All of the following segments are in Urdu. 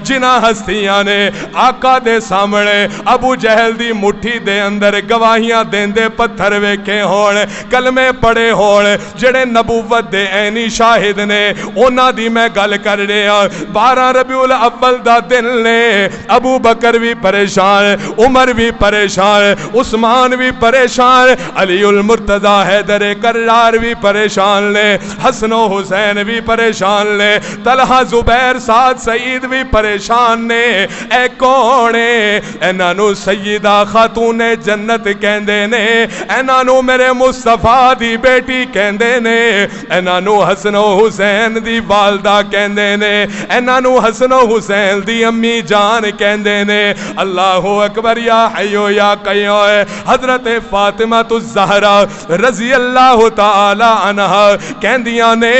جنہ ہستیاں نے آقا دے سامنے ابو جہل دی مٹھی دے اندر گواہیاں دیندے پتھر ویکھے ہون، کلمے پڑے ہون، جڑے نبوت دے عینی شاہد نے اونا دی میں گل کر رہا۔ 12 ربیع الاول دا دن نے ابو بکر بھی پریشان، عمر بھی پریشان، عثمان بھی پریشان، علی المرتضی حیدر کرار بھی پریشان نے، حسن و حسین بھی پریشان نے، طلحہ زبیر سعد سعید بھی پریشان نے۔ اے کونے انہاں نو سیدہ خاتون جنت کہندے نے، انہاں نو میرے مصطفیٰ دی بیٹی کہندے نے، انہاں نو حسن و حسین دی والدہ کہندے نے، انہاں نو حسن و حسین دی امی جان کہندے نے۔ اللہ اکبر یا حیو یا قیوم۔ حضرت فاطمہ الزہرا رضی اللہ تعالی عنہا کہندیاں نے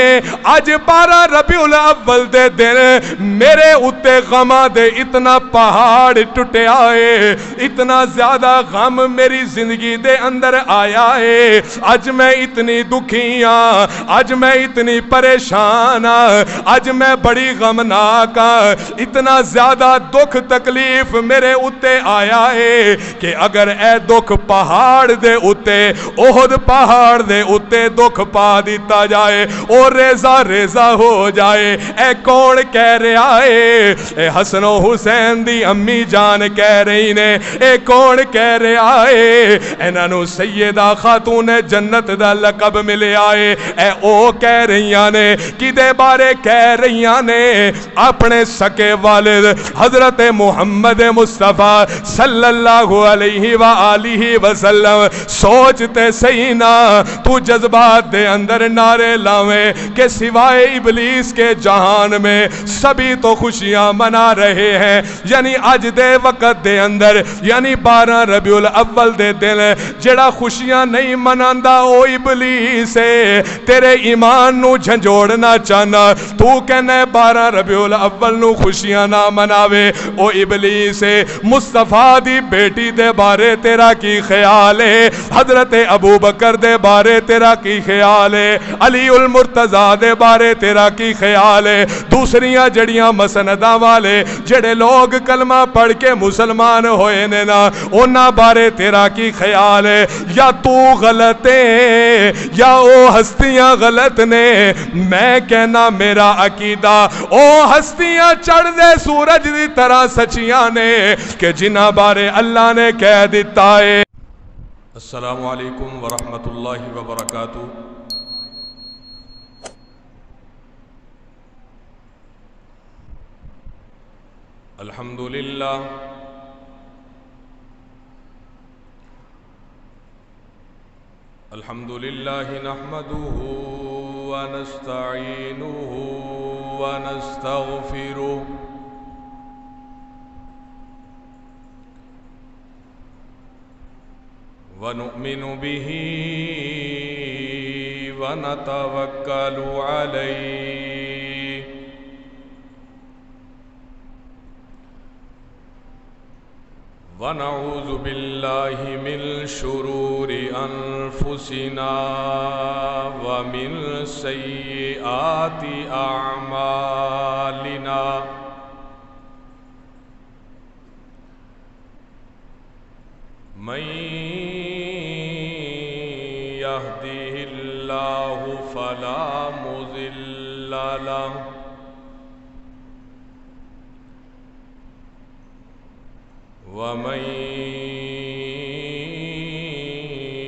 اج 12 ربیع الاول دے دن میرے اتے غماں دے اتنا پہاڑ ٹوٹے آئے، اتنا زیادہ غم میری زندگی دے اندر آیا ہے۔ اج میں اتنی دکھیاں، اج میں اتنی پریشان، اج میں بڑی غمناک، اتنا زیادہ دکھ تکلیف میرے اتے آیا ہے کہ اگر اے دکھ پہاڑ دے اتے، احد پہاڑ دے اتے دکھ پا دیتا جائے اور ریزہ ریزہ ہو جائے، اے کون کہہ رہا ہے؟ اے حسن و حسین دی امی جان کہہ رہی نے۔ اے کون کہہ رہا ہے؟ انہاں نو سیدہ خاتون جنت دا لقب ملے آئے۔ اے او کہہ رہیاں نے، کدے بارے کہہ رہیاں نے؟ اپنے سکے والد حضرت محمد مصطفیٰ صلی اللہ علیہ وآلہ وسلم۔ سوچتے صحیح نا، تو جذبات دے اندر نعرے لاویں کہ سوائے ابلیس کے جہان میں سبھی تو خوشیاں منا رہے ہیں، یعنی اج دے وقت دے اندر، یعنی 12 ربیع الاول دے دن جڑا خوشیاں نہیں مناندا او ابلیس ہے۔ تیرے ایمان نو جھنجوڑنا چاہنا، تو کہنا 12 ربیع الاول نو خوشیاں نہ مناوے، او ابلیس ہے۔ مصطفیٰ دی بیٹی دے بارے تیرا کی خیال ہے؟ حضرت ابو بکر دے بارے تیرا کی خیال ہے؟ علی المرتضی دے بارے تیرا کی خیال ہے؟ دوسریاں جڑیاں مسنداں والے جڑے لوگ کلمہ پڑھ کے مسلمان ہوئے نے نا، انہاں بارے تیرا کی خیال ہے؟ یا تو غلط ہے یا او ہستیاں غلط نے؟ میں کہنا میرا عقیدہ او ہستیاں چڑھ دے سورج دی طرح سچیاں نے کہ جنہاں بارے اللہ نے کہہ دیتا ہے۔ السلام علیکم ورحمۃ اللہ وبرکاتہ۔ الحمدللہ الحمدللہ نحمدہ ونستعینہ ونستغفرہ ونؤمن بہ ونتوکل علیہ ونعوذ باللہ من شرور انفسنا ومن سیئات اعمالنا من یہدہ اللہ فلا مضل لہ ومن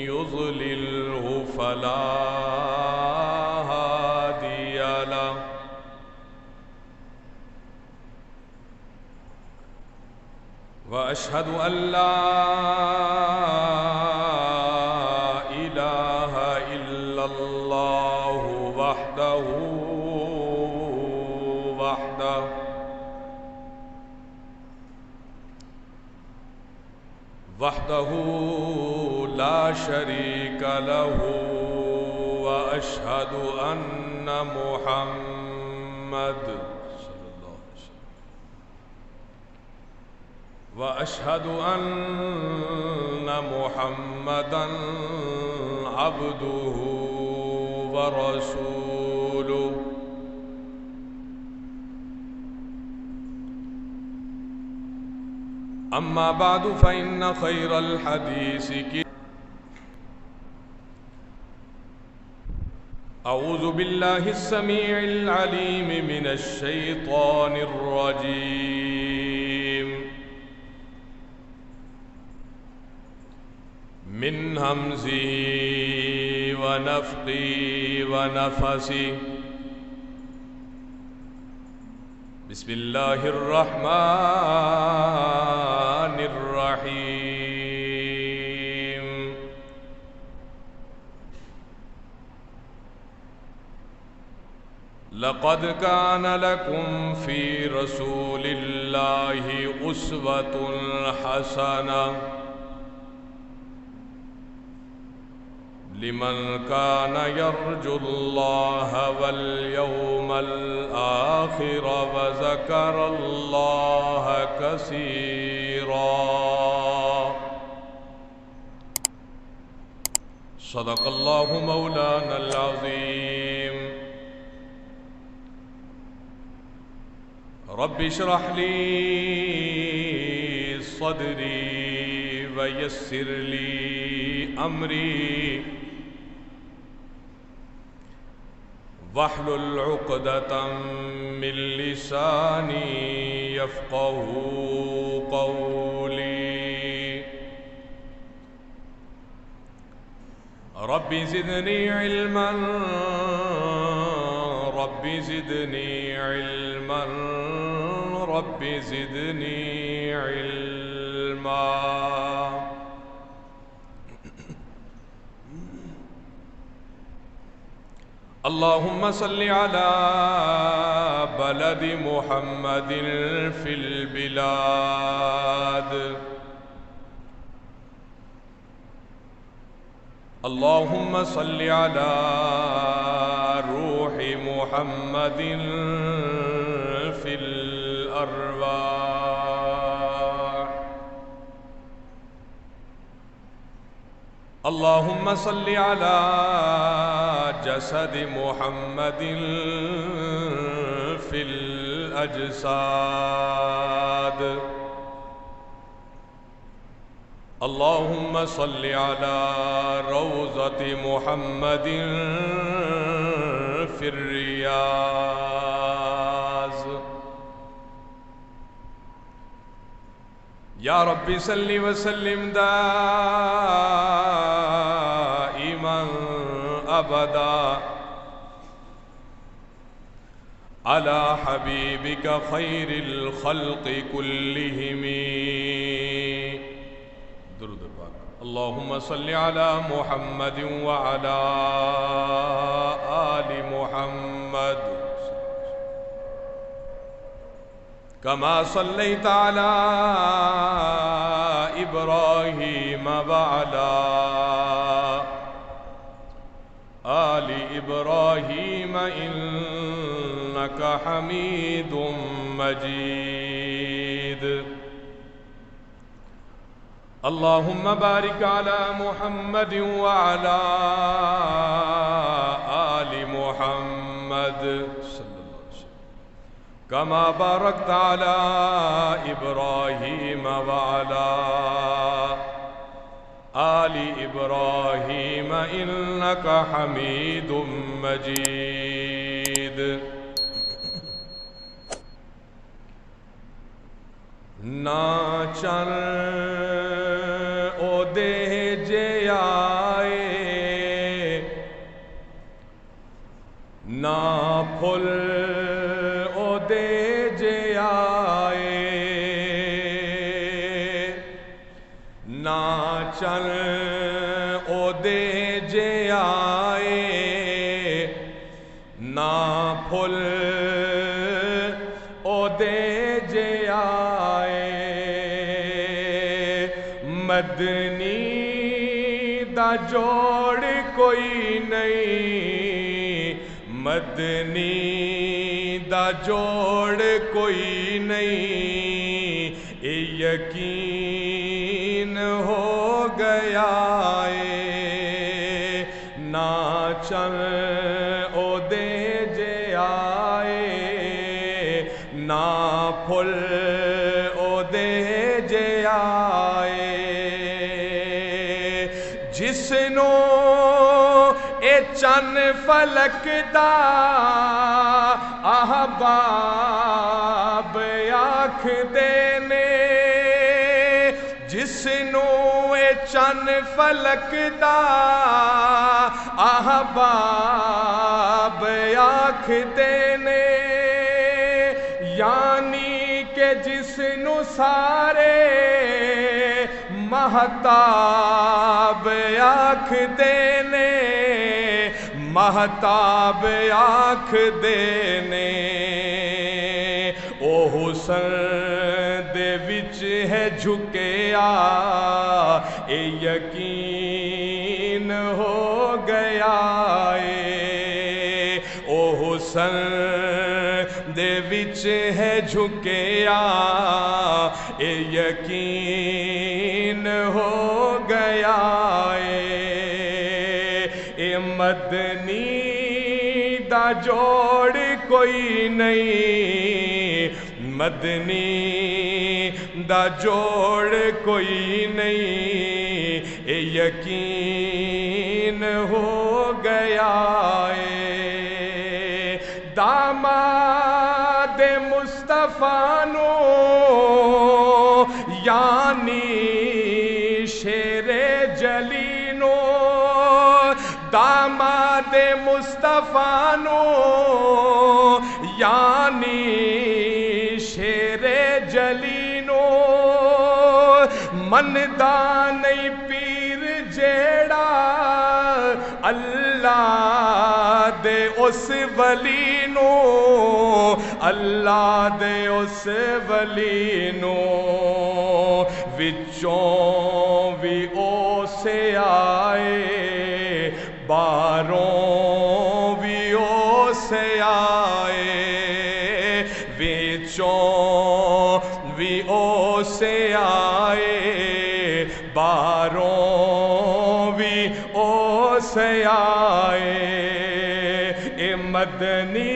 يضلله فلا هادي له وأشهد أن لا إله إلا الله وحده لا شريك له وأشهد أن محمد وأشهد أن محمدا عبده ورسوله أما بعد فإن خير الحديث أعوذ بالله السميع العليم من الشيطان الرجيم من همزه ونفخه ونفثه بسم الله الرحمن الرحيم لقد كان لكم في رسول الله أسوة حسنة لمن كان يرجو الله واليوم الآخر وذكر الله كثيرا صدق الله مولانا العظيم رب اشرح لي صدري ويسر لي أمري واحلل عقدة من لساني يفقه قولي رب زدني علما رب زدني علما رب زدني علما اللهم صل على بلد محمد في البلاد اللهم صل على روح محمد في الأرواح اللهم صل على جسد محمد في الأجساد اللهم صل على روضة محمد في الرياض يا رب صل وسلم دائما أبدا على حبيبك خير الخلق كلهم درود پاک اللهم صل على محمد وعلى آل محمد كما صليت على إبراهيم وعلى آل إبراهيم إنك حميد مجيد اللهم بارك على محمد وعلى آل محمد صلى الله عليه وسلم كما باركت على إبراهيم وعلى آل إبراهيم إنك حميد مجيد ناچن او دے جے آئے نا پھل او دے جے آئے ناچن او دے جے آئے نا پھل او دے جے آئے مدنی دا جوڑ کوئی نہیں مدنی دا جوڑ کوئی نہیں اے یقین ہو گیا اے ناچن او دے جے آئے نا پھل او دے جے چن فلک دا احباب آکھدے نے جس نو اے چن فلک دا احباب آکھدے نے یعنی کہ جس نو سارے مہتاب آکھدے نے مہتاب آکھدے نے او حسن دے وچ ہے جھکیا اے یقین ہو گیا اے او حسن دے وچ ہے جھکیا اے یقین ہو گیا اے مدنی دا جوڑ کوئی نہیں مدنی دا جوڑ کوئی نہیں اے یقین ہو گیا اے داماد مصطفیٰ نو یعنی شیر جلی نو داماد مصطفیٰ نو یعنی شیر جلی نو مندا نہیں پیر جیڑا اللہ دے اس ولی نو اللہ دے اس ولی نو وچوں بھی او سے آئے باہروں بھی او سے آئے وچوں بھی او سے آئے باہروں بھی او سے آئے اے مدنی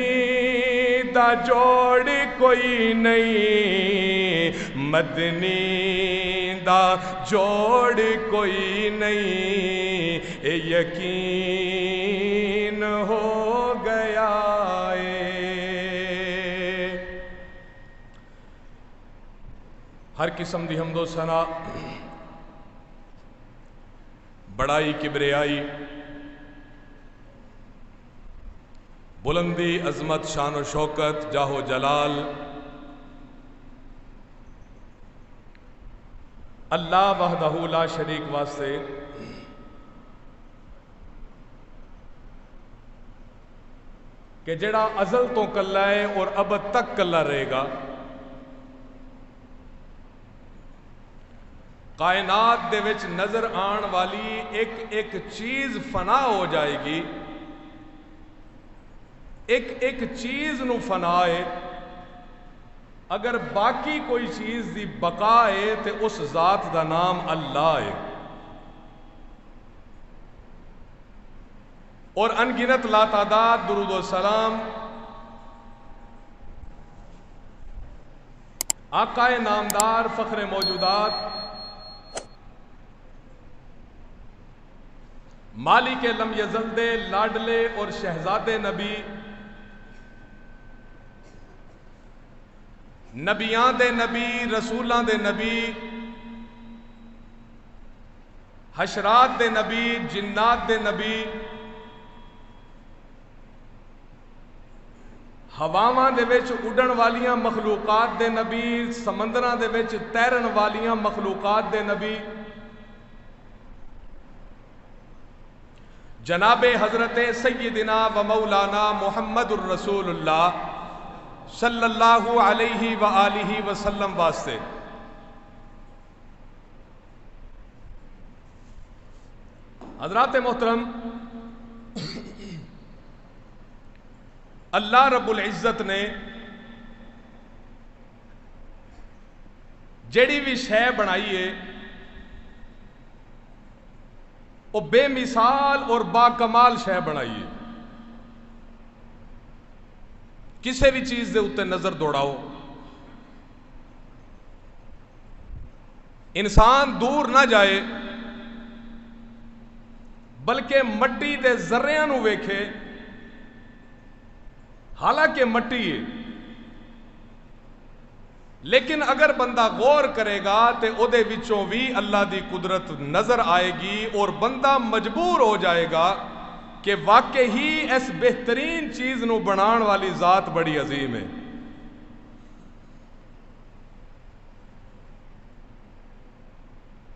دا جوڑ کوئی نہیں مدنی دا جوڑ کوئی نہیں اے یقین ہو گیا اے ہر قسم دی حمد و ثنا بڑائی کبریائی بلندی عظمت شان و شوکت جاہ و جلال اللہ وحدہ لا شریک واسطے کہ جڑا ازل تو کلا ہے اور ابد تک کلا رہے گا کائنات دے وچ نظر آن والی ایک ایک چیز فنا ہو جائے گی ایک ایک چیز نو فنا ہے اگر باقی کوئی چیز دی بقا ہے تے اس ذات دا نام اللہ ہے اور انگنت لا تعداد درود و سلام آقا نامدار فخر موجودات مالک لم یزل دے لاڈلے اور شہزادے نبی نبیان دے نبی رسولاں دے نبی حشرات دے نبی جنات دے نبی ہواواں دے وچ اڈن والیاں مخلوقات دے نبی سمندراں دے وچ تیرن والیاں مخلوقات دے نبی جناب حضرت سیدنا و مولانا محمد الرسول اللہ صلی اللہ علیہ وآلہ وسلم واسطے حضرات محترم اللہ رب العزت نے جیڑی بھی شے بنائی ہے وہ بے مثال اور با کمال شے بنائی ہے کسی بھی چیز دے اتے نظر دوڑاؤ انسان دور نہ جائے بلکہ مٹی دے ذریاں نو ویکھے، حالانکہ مٹی ہے، لیکن اگر بندہ غور کرے گا تو او دے وچوں بھی اللہ دی قدرت نظر آئے گی، اور بندہ مجبور ہو جائے گا کہ واقعی اس بہترین چیز نو بنان والی ذات بڑی عظیم ہے۔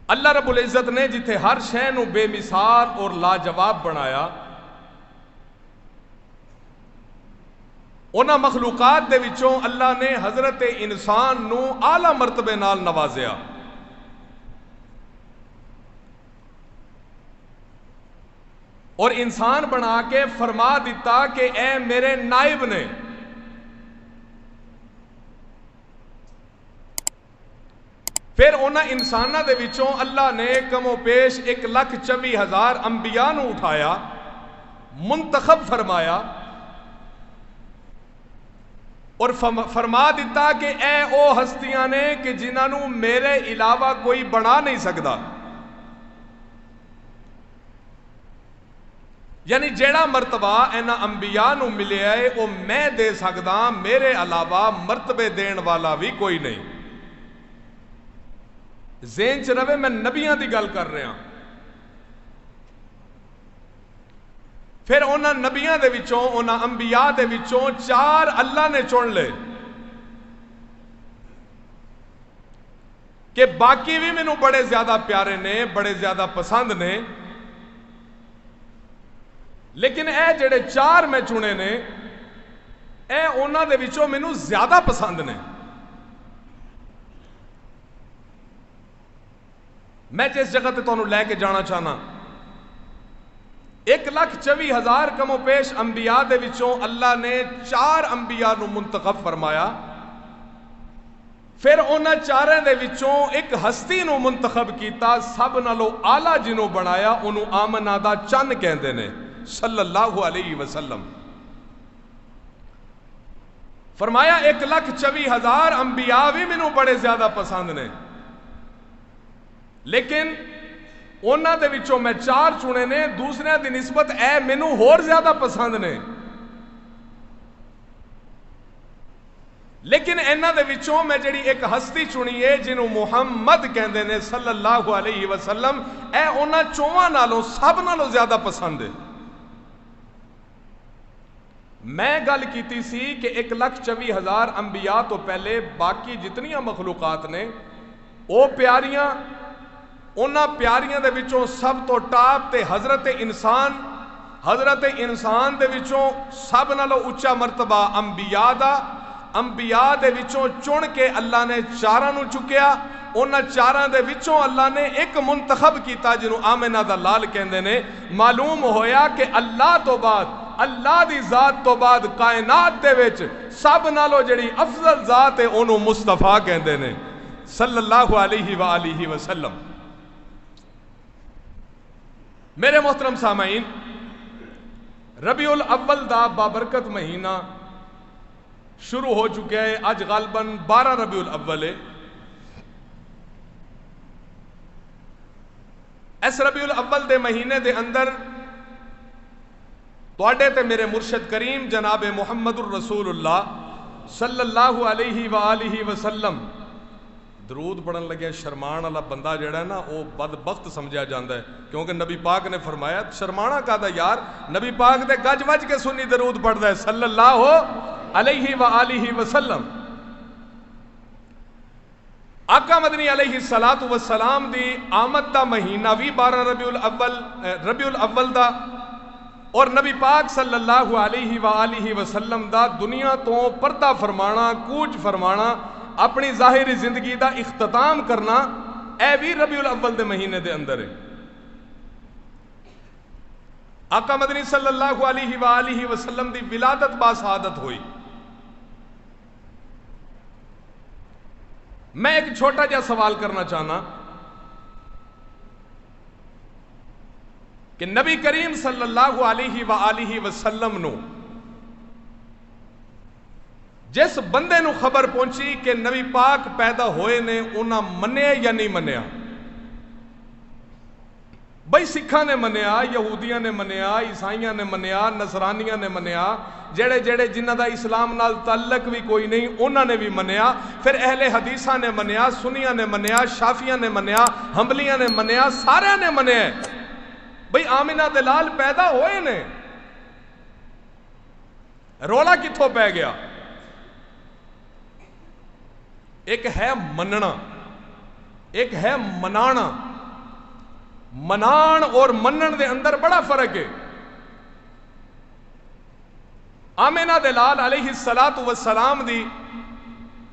اللہ رب العزت نے جتھے ہر شے نو بے مثال اور لاجواب بنایا، انہاں مخلوقات دے وچوں اللہ نے حضرت انسان نو اعلی مرتبے نال نوازیا۔ اور انسان بنا کے فرما دیتا کہ اے میرے نائب نے۔ پھر انہاں انسانہ دے وچوں اللہ نے کم و بیش 1,24,000 انبیاء نو اٹھایا، منتخب فرمایا، اور فرما دیتا کہ اے او ہستیاں نے کہ جنہاں نو میرے علاوہ کوئی بنا نہیں سکدا۔ یعنی جیڑا مرتبہ اینا انبیاء نو ملے ہے وہ میں دے سکدا، میرے علاوہ مرتبے دین والا بھی کوئی نہیں۔ ذہن چ رہے میں نبیاں دی گل کر رہا۔ پھر انہاں نبیاں دے وچوں، انہاں انبیاء دے وچوں 4 اللہ نے چن لے کہ باقی بھی مینوں بڑے زیادہ پیارے نے، بڑے زیادہ پسند نے، لیکن اے جڑے 4 میں چنے نے، اے انہاں دے وچوں مینوں زیادہ پسند نے۔ میں جس جگہ تے تانوں لے کے جانا چاہنا، 1,24,000 کم و پیش انبیاء دے وچوں اللہ نے 4 انبیاء نو منتخب فرمایا۔ پھر انہاں 4 دے وچوں ایک ہستی نو منتخب کیتا، سب نالوں آلہ جنوں بنایا، انہوں آمنہ دا چن کہندے نے، صلی اللہ علیہ وسلم۔ فرمایا 1,24,000 انبیاء بھی مینوں بڑے زیادہ پسند نے، لیکن انہاں دے وچوں میں 4 چنے نے، دوسرے دی نسبت اے مینوں ہور زیادہ پسند نے، لیکن انہاں دے وچوں میں جڑی ایک ہستی چنی ہے جنوں محمد کہندے نے صلی اللہ علیہ وسلم، اے انہاں 4 نالوں سب نالوں زیادہ پسند ہے۔ میں گل کیتی سی کہ 1,24,000 انبیاء تو پہلے باقی جتنیاں مخلوقات نے او پیاریاں، انہاں پیاریاں دے وچوں سب تو ٹاپ تے حضرت انسان دے وچوں سب نالوں اونچا مرتبہ انبیاء دا، انبیاء دے وچوں چن کے اللہ نے 4 نو چکیا، انہاں 4 دے وچوں اللہ نے ایک منتخب کیتا جنوں آمنہ دا لال کہندے نے۔ معلوم ہویا کہ اللہ تو بعد، اللہ دی ذات تو بعد کائنات دے وچ سب نالوں جڑی افضل ذات ہے انہوں مصطفیٰ کہندے نے صلی اللہ علیہ وآلہ وسلم۔ میرے محترم سامعین، ربیع الاول دا بابرکت مہینہ شروع ہو چکے ہیں، آج غالباً 12 ربیع الاول ہے۔ اس ربیع الاول دے مہینے دے اندر تواڈے تے میرے مرشد کریم جناب محمد الرسول اللہ صلی اللہ علیہ وآلہ وسلم درود پڑھن لگے شرمان والا بندہ جڑا ہے نا وہ بدبخت سمجھا جاندہ ہے، کیونکہ نبی پاک نے فرمایا شرمانا کا دا یار، نبی پاک دے گج وج کے سنی درود پڑھدا ہے صلی اللہ علیہ وآلہ وسلم۔ آقا مدنی علیہ السلام دی آمد دا مہینہ بھی 12 ربیع الاول دا، اور نبی پاک صلی اللہ علیہ وآلہ وسلم دا دنیا تو پردہ فرمانا، کوچ فرمانا، اپنی ظاہری زندگی دا اختتام کرنا، اے بھی ربیع الاول دے مہینے دے اندر ہے۔ آقا مدنی صلی اللہ علیہ وآلہ وسلم دی ولادت با سعادت ہوئی۔ میں ایک چھوٹا جا سوال کرنا چاہنا کہ نبی کریم صلی اللہ علیہ وآلہ وسلم نو جس بندے نو خبر پہنچی کہ نبی پاک پیدا ہوئے نے، انہاں منیا یا نہیں منیا؟ بھئی سکھاں نے منیا، یہودیاں نے منیا، عیسائیاں نے منیا، نصرانیاں نے منیا، جڑے جڑے جنہ دا اسلام نال تعلق بھی کوئی نہیں انہاں نے بھی منیا، پھر اہل حدیثاں نے منیا، سنیاں نے منیا، شافیاں نے منیا، حنبلیاں نے منیا، سارے نے منیا۔ بھئی آمنہ دے لال پیدا ہوئے نے، رولا کتھوں پہ گیا؟ ایک ہے مننا، ایک ہے منانا۔ منان اور منن دے اندر بڑا فرق ہے۔ آمنہ دے لال علیہ السلام دی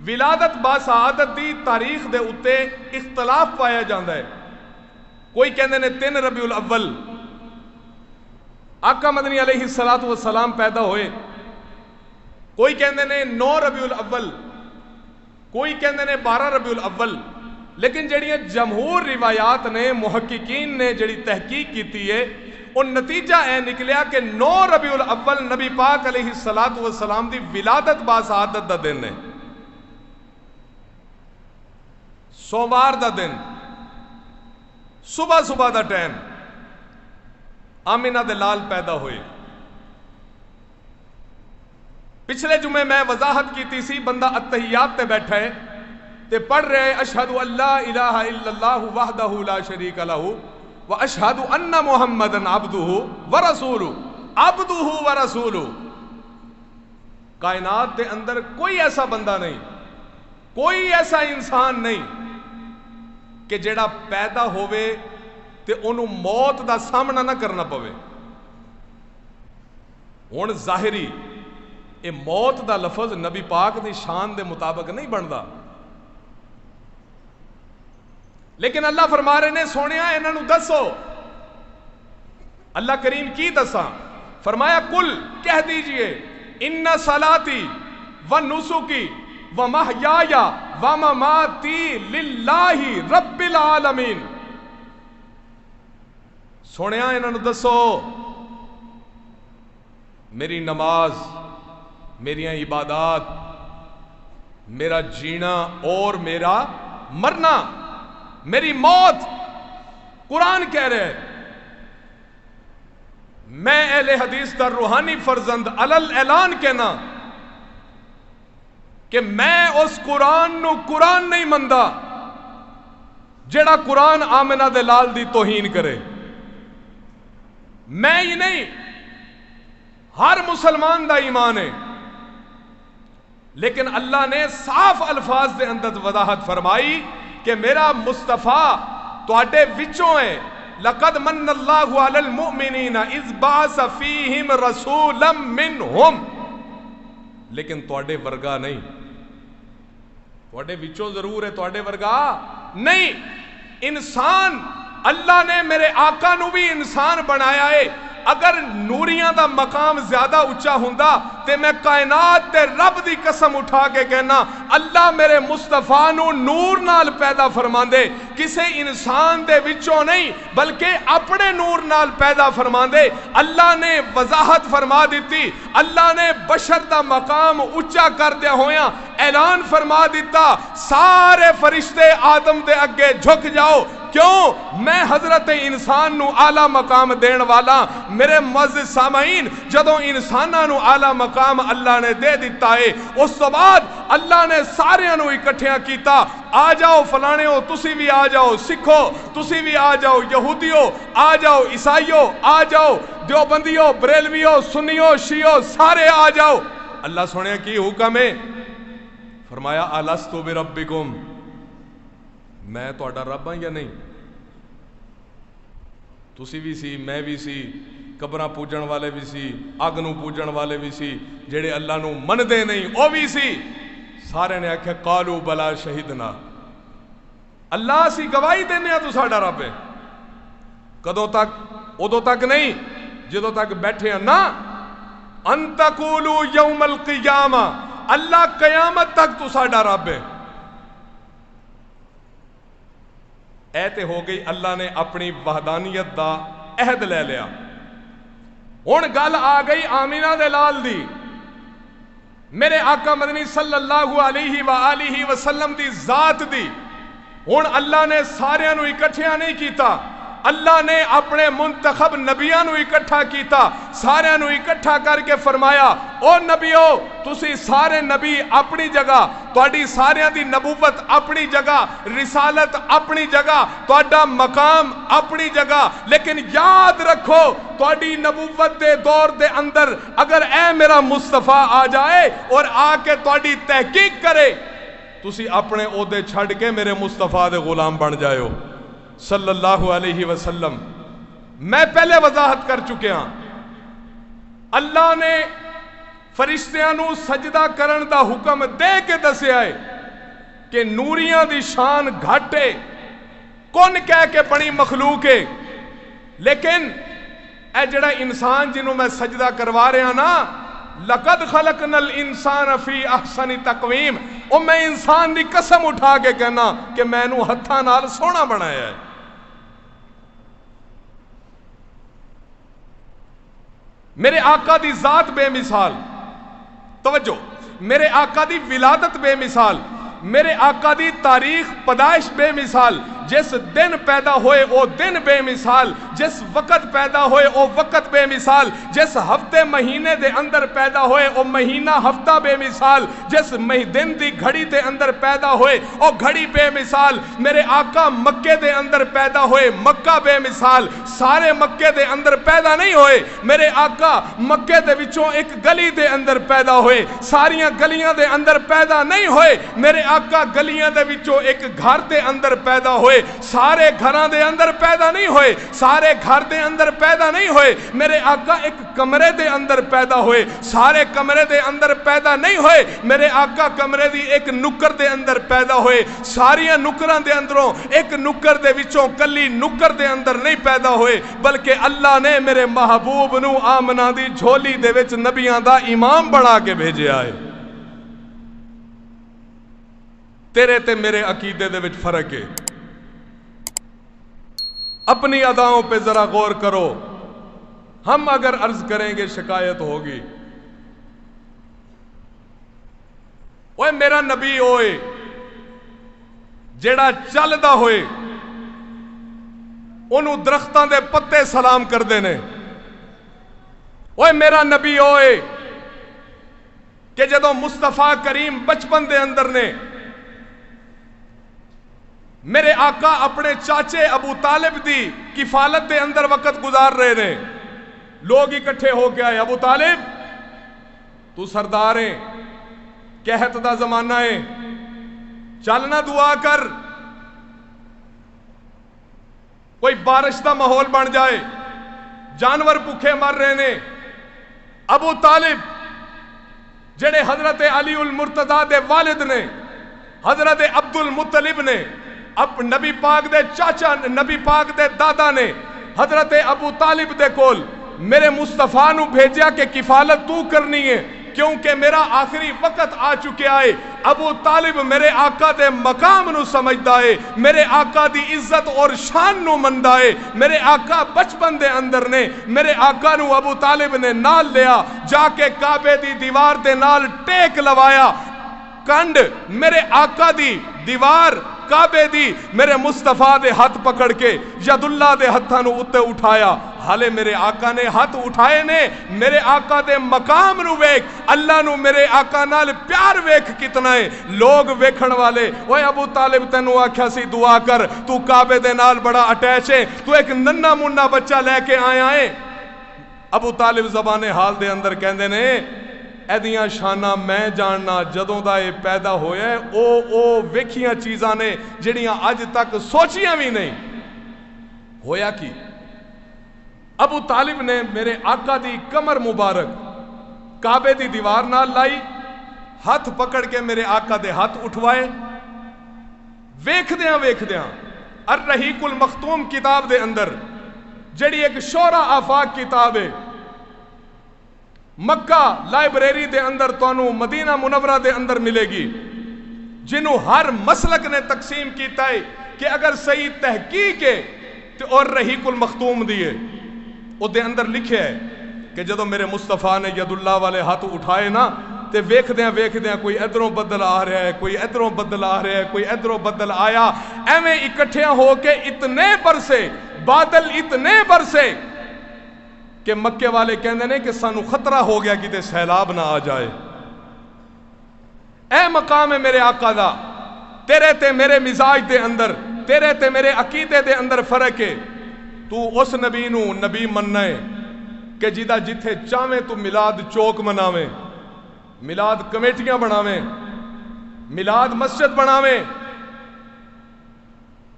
ولادت باسعادت دی تاریخ دے اتے اختلاف پایا جاندہ ہے۔ کوئی کہندے نے 3 ربیع الاول آقا مدنی علیہ السلام پیدا ہوئے، کوئی کہندے نے 9 ربیع الاول، کوئی کہندے نے 12 ربیع الاول، لیکن جڑی جمہور روایات نے، محققین نے جڑی تحقیق کیتی ہے، ان نتیجہ اے نکلیا کہ 9 ربیع الاول نبی پاک علیہ السلام دی ولادت باسعادت دا دن ہے، سوموار دا دن، صبح صبح دا ٹائم آمنہ دے لال پیدا ہوئے۔ پچھلے جمعے میں وضاحت کیتی سی، بندہ اتحیات تے بیٹھا ہے تے پڑھ رہے اشہد ان لا الہ الا اللہ وحدہ لا شریک لہ واشہد ان محمدًا عبدہ ورسولہ، عبدہ ورسولہ۔ کائنات دے اندر کوئی ایسا بندہ نہیں، کوئی ایسا انسان نہیں کہ جڑا پیدا ہوئے تے انہوں موت دا سامنا نہ کرنا پوے۔ ہن ظاہری اے موت دا لفظ نبی پاک دی شان دے مطابق نہیں بندا، لیکن اللہ فرما رہے نے سونیا انہاں نوں دسو۔ اللہ کریم کی دساں؟ فرمایا کل کہہ دیجئے ان صلاتی و نسکی و محیایا و مماتی للہ رب العالمین۔ سونیا انہاں نوں دسو میری نماز، میریاں عبادات، میرا جینا اور میرا مرنا، میری موت، قرآن کہہ رہے ہیں میں اہل حدیث کا روحانی فرزند علل اعلان کہنا کہ میں اس قرآن نو قرآن نہیں مندا جڑا قرآن آمنہ دے لال دی توہین کرے۔ میں ہی نہیں، ہر مسلمان دا ایمان ہے، لیکن اللہ نے صاف الفاظ دے اندر وضاحت فرمائی کہ میرا مصطفیٰ تواڈے وچوں ہے۔ لقد من اللہ علی المؤمنین اذ بعث فیہم رسولا منہم، لیکن تواڈے ورگا نہیں، تواڈے وچوں ضرور ہے، تواڈے ورگا نہیں۔ انسان اللہ نے میرے آقا نو بھی انسان بنایا ہے۔ اگر نوریاں دا مقام زیادہ اچھا ہوندا تے میں کائنات تے رب دی قسم اٹھا کے کہنا اللہ میرے مصطفیٰ نو نور نال پیدا فرماندے، کسے انسان دے وچوں نہیں بلکہ اپنے نور نال پیدا فرماندے۔ اللہ نے وضاحت فرما دیتی، اللہ نے بشر دا مقام اچھا کر دیا ہویا اعلان فرما دیتا سارے فرشتے آدم دے اگے جھک جاؤ، کیوں؟ میں حضرت انسان نو اعلیٰ مقام دین والا۔ میرے معزز سامعین، جدوں انساناں نو اعلیٰ مقام اللہ نے دے دیتا ہے، اس تو بعد اللہ نے سارے نو اکٹھیاں کیتا، آ جاؤ فلانے ہو، تسی بھی آ جاؤ، سکھو تسی بھی آ جاؤ، یہودیو آ جاؤ، عیسائیو آ جاؤ، دیوبندیو، بریلویو، سنیو، شیعو، سارے آ جاؤ۔ اللہ سنے کی حکم ہے، فرمایا الستو بربکم، میں تہاڈا رب ہاں یا نہیں؟ تسی بھی سی، میں بھی سی، قبراں پوجن والے بھی سی، اگ نو پوجن والے بھی سی، جڑے اللہ نو مندے نہیں او بھی سی۔ سارے نے آکھیا قالوا بلا شہدنا، اللہ سی گواہی دینے تو ساڈا رب ہے۔ کدوں تک؟ ادو تک نہیں جدوں تک بیٹھے ہیں نا، ان تقولوا یوم القیامہ، اللہ قیامت تک تو ساڈا رب ہے۔ ایتے ہو گئی اللہ نے اپنی وحدانیت دا عہد لے لیا۔ ہن گل آ گئی آمینہ دے لال دی، میرے آقا مدنی صلی اللہ علیہ وآلہ وسلم دی ذات دی۔ ہن اللہ نے سارے نو اکٹھیاں نہیں کیتا، اللہ نے اپنے منتخب نبیاں نو اکٹھا کیتا، سارے نو اکٹھا کر کے فرمایا او نبیو تسی سارے نبی اپنی جگہ، تواڈی ساریاں دی نبوت اپنی جگہ، رسالت اپنی جگہ، تواڈا مقام اپنی جگہ، لیکن یاد رکھو تواڈی نبوت دے دور دے اندر اگر اے میرا مصطفیٰ آ جائے اور آ کے تواڈی تحقیق کرے، تسی اپنے عہدے چھڑ کے میرے مصطفیٰ دے غلام بن جائے ہو صلی اللہ علیہ وسلم۔ میں پہلے وضاحت کر چکے ہاں، اللہ نے فرشتیاں نو سجدہ کرن دا حکم دے کے دسیا ہے کہ نوریاں دی شان گھٹے، کون کہہ کے بڑی مخلوق ہے، لیکن اے جڑا انسان جنہوں میں سجدہ کروا رہا نا، لَقَدْ خَلَقْنَا الْإِنسَانَ فِي أَحْسَنِ تَقْوِيمٍ، اور میں انسان دی قسم اٹھا کے کہنا کہ میں نو ہتھاں نال سونا بنایا ہے۔ میرے آقا دی ذات بے مثال، توجہ، میرے آقا دی ولادت بے مثال، میرے آقا دی تاریخ پیدائش بے مثال، جس دن پیدا ہوئے او دن بے مثال، جس وقت پیدا ہوئے او وقت بے مثال، جس ہفتے مہینے دے اندر پیدا ہوئے او مہینہ ہفتہ بے مثال، جس دن دی گھڑی دے اندر پیدا ہوئے او گھڑی بے مثال۔ میرے آقا مکے دے اندر پیدا ہوئے، مکہ بے مثال، سارے مکے دے اندر پیدا نہیں ہوئے، میرے آقا مکے دے وچوں ایک گلی دے اندر پیدا ہوئے، ساریاں گلیاں دے اندر پیدا نہیں ہوئے، میرے آقا گلیاں دے وچوں ایک گھر دے اندر پیدا ہوئے، سارے گھران دے اندر پیدا نہیں ہوئے، سارے گھر دے اندر پیدا نہیں ہوئے، میرے آقا ایک کمرے دے اندر پیدا ہوئے، سارے کمرے دے اندر پیدا نہیں ہوئے، میرے آقا کمرے دی ایک نکر دے اندر پیدا ہوئے، ساریاں نکران دے اندروں ایک نکر دے وچوں کلی نکر دے اندر نہیں پیدا ہوئے، بلکہ اللہ نے میرے محبوب نو آمنہ دی جھولی دے وچ نبیاں دا امام بنا کے بھیجے آئے۔ تیرے تے میرے عقیدے دے وچ فرق ہے، اپنی اداؤں پہ ذرا غور کرو، ہم اگر عرض کریں گے شکایت ہوگی۔ اوے میرا نبی ہوئے جیڑا چلدا ہوئے انہوں درختاں دے پتے سلام کر دینے، اوے میرا نبی ہوئے کہ جدوں مصطفیٰ کریم بچپن دے اندر نے، میرے آقا اپنے چاچے ابو طالب دی کفالت دے اندر وقت گزار رہے نے، لوگ اکٹھے ہو کے آئے، ابو طالب تو سردار ہے، قحط دا زمانہ ہے، چلنا دعا کر، کوئی بارش دا ماحول بن جائے، جانور بھوکے مر رہے نے۔ ابو طالب جڑے حضرت علی المرتضیٰ دے والد نے، حضرت عبد المطلب نے، اب نبی پاک دے چاچا، نبی پاک دے دادا نے حضرت ابو طالب دے کول میرے مصطفیٰ نو بھیجیا کہ کفالت تو کرنی ہے کیونکہ میرا آخری وقت آ چکے آئے۔ ابو طالب میرے آقا دے مقام نو سمجھدا ہے، میرے آقا دی عزت اور شان نو مندا ہے، میرے آقا بچپن دے اندر نے میرے آقا نو ابو طالب نے نال لیا، جا کے کعبے دی دیوار دے نال ٹیک لوایا، کنڈ میرے آقا دی دیوار کعبے دی میرے مصطفیٰ دے ہاتھ پکڑ کے ید اللہ دے ہتھاں نو اتے اٹھایا۔ حالے میرے آقا نے ہاتھ اٹھائے نے، میرے آقا دے مقام نو ویکھ، اللہ نو میرے آقا نال پیار ویکھ کتنا ہے۔ لوگ ویکھن والے، اوے ابو طالب تینو آکھیا سی دعا کر، تو کعبے دے نال بڑا اٹیچ ہے، تو ایک ننّا منّا بچہ لے کے آیا ہے۔ ابو طالب زبان حال دے اندر کہندے نے ایدیاں شانہ میں جاننا، جدوں دا اے پیدا ہویا ہے او ویکھیاں چیزاں نے جڑیاں اج تک سوچیاں بھی نہیں۔ ہویا کی ابو طالب نے میرے آقا دی کمر مبارک کعبے دی دیوار نال لائی، ہاتھ پکڑ کے میرے آقا دے ہاتھ اٹھوائے، ویکھدیاں الرحیق المختوم کتاب دے اندر جڑی ایک شورا آفاق کتاب ہے، مکہ لائبریری دے اندر تانوں مدینہ منورہ دے اندر ملے گی، جنہوں ہر مسلک نے تقسیم کیتا ہے کہ اگر صحیح تحقیق ہے تو اور رحیق المختوم دیئے او دے اندر لکھے ہے کہ جدو میرے مصطفیٰ نے ید اللہ والے ہاتھ اٹھائے نا تے ویکھدیاں کوئی ادھروں بدل آ رہا ہے، کوئی ادھروں بدل آ رہا ہے، کوئی ادھروں بدل آیا، ایویں اکٹھیاں ہو کے اتنے برسے بادل اتنے برسے کہ مکے والے کہندے نے کہ سانو خطرہ ہو گیا کہ سیلاب نہ آ جائے۔ اے مقام ہے میرے آقا دا، تیرے تے میرے مزاج دے اندر، تیرے تے میرے عقیدے دے اندر فرق ہے۔ تو اس نبی نو نبی مننا ہے کہ جیدہ جتھے چاہویں تو میلاد چوک مناویں، میلاد کمیٹیاں بناویں، میلاد مسجد بناویں،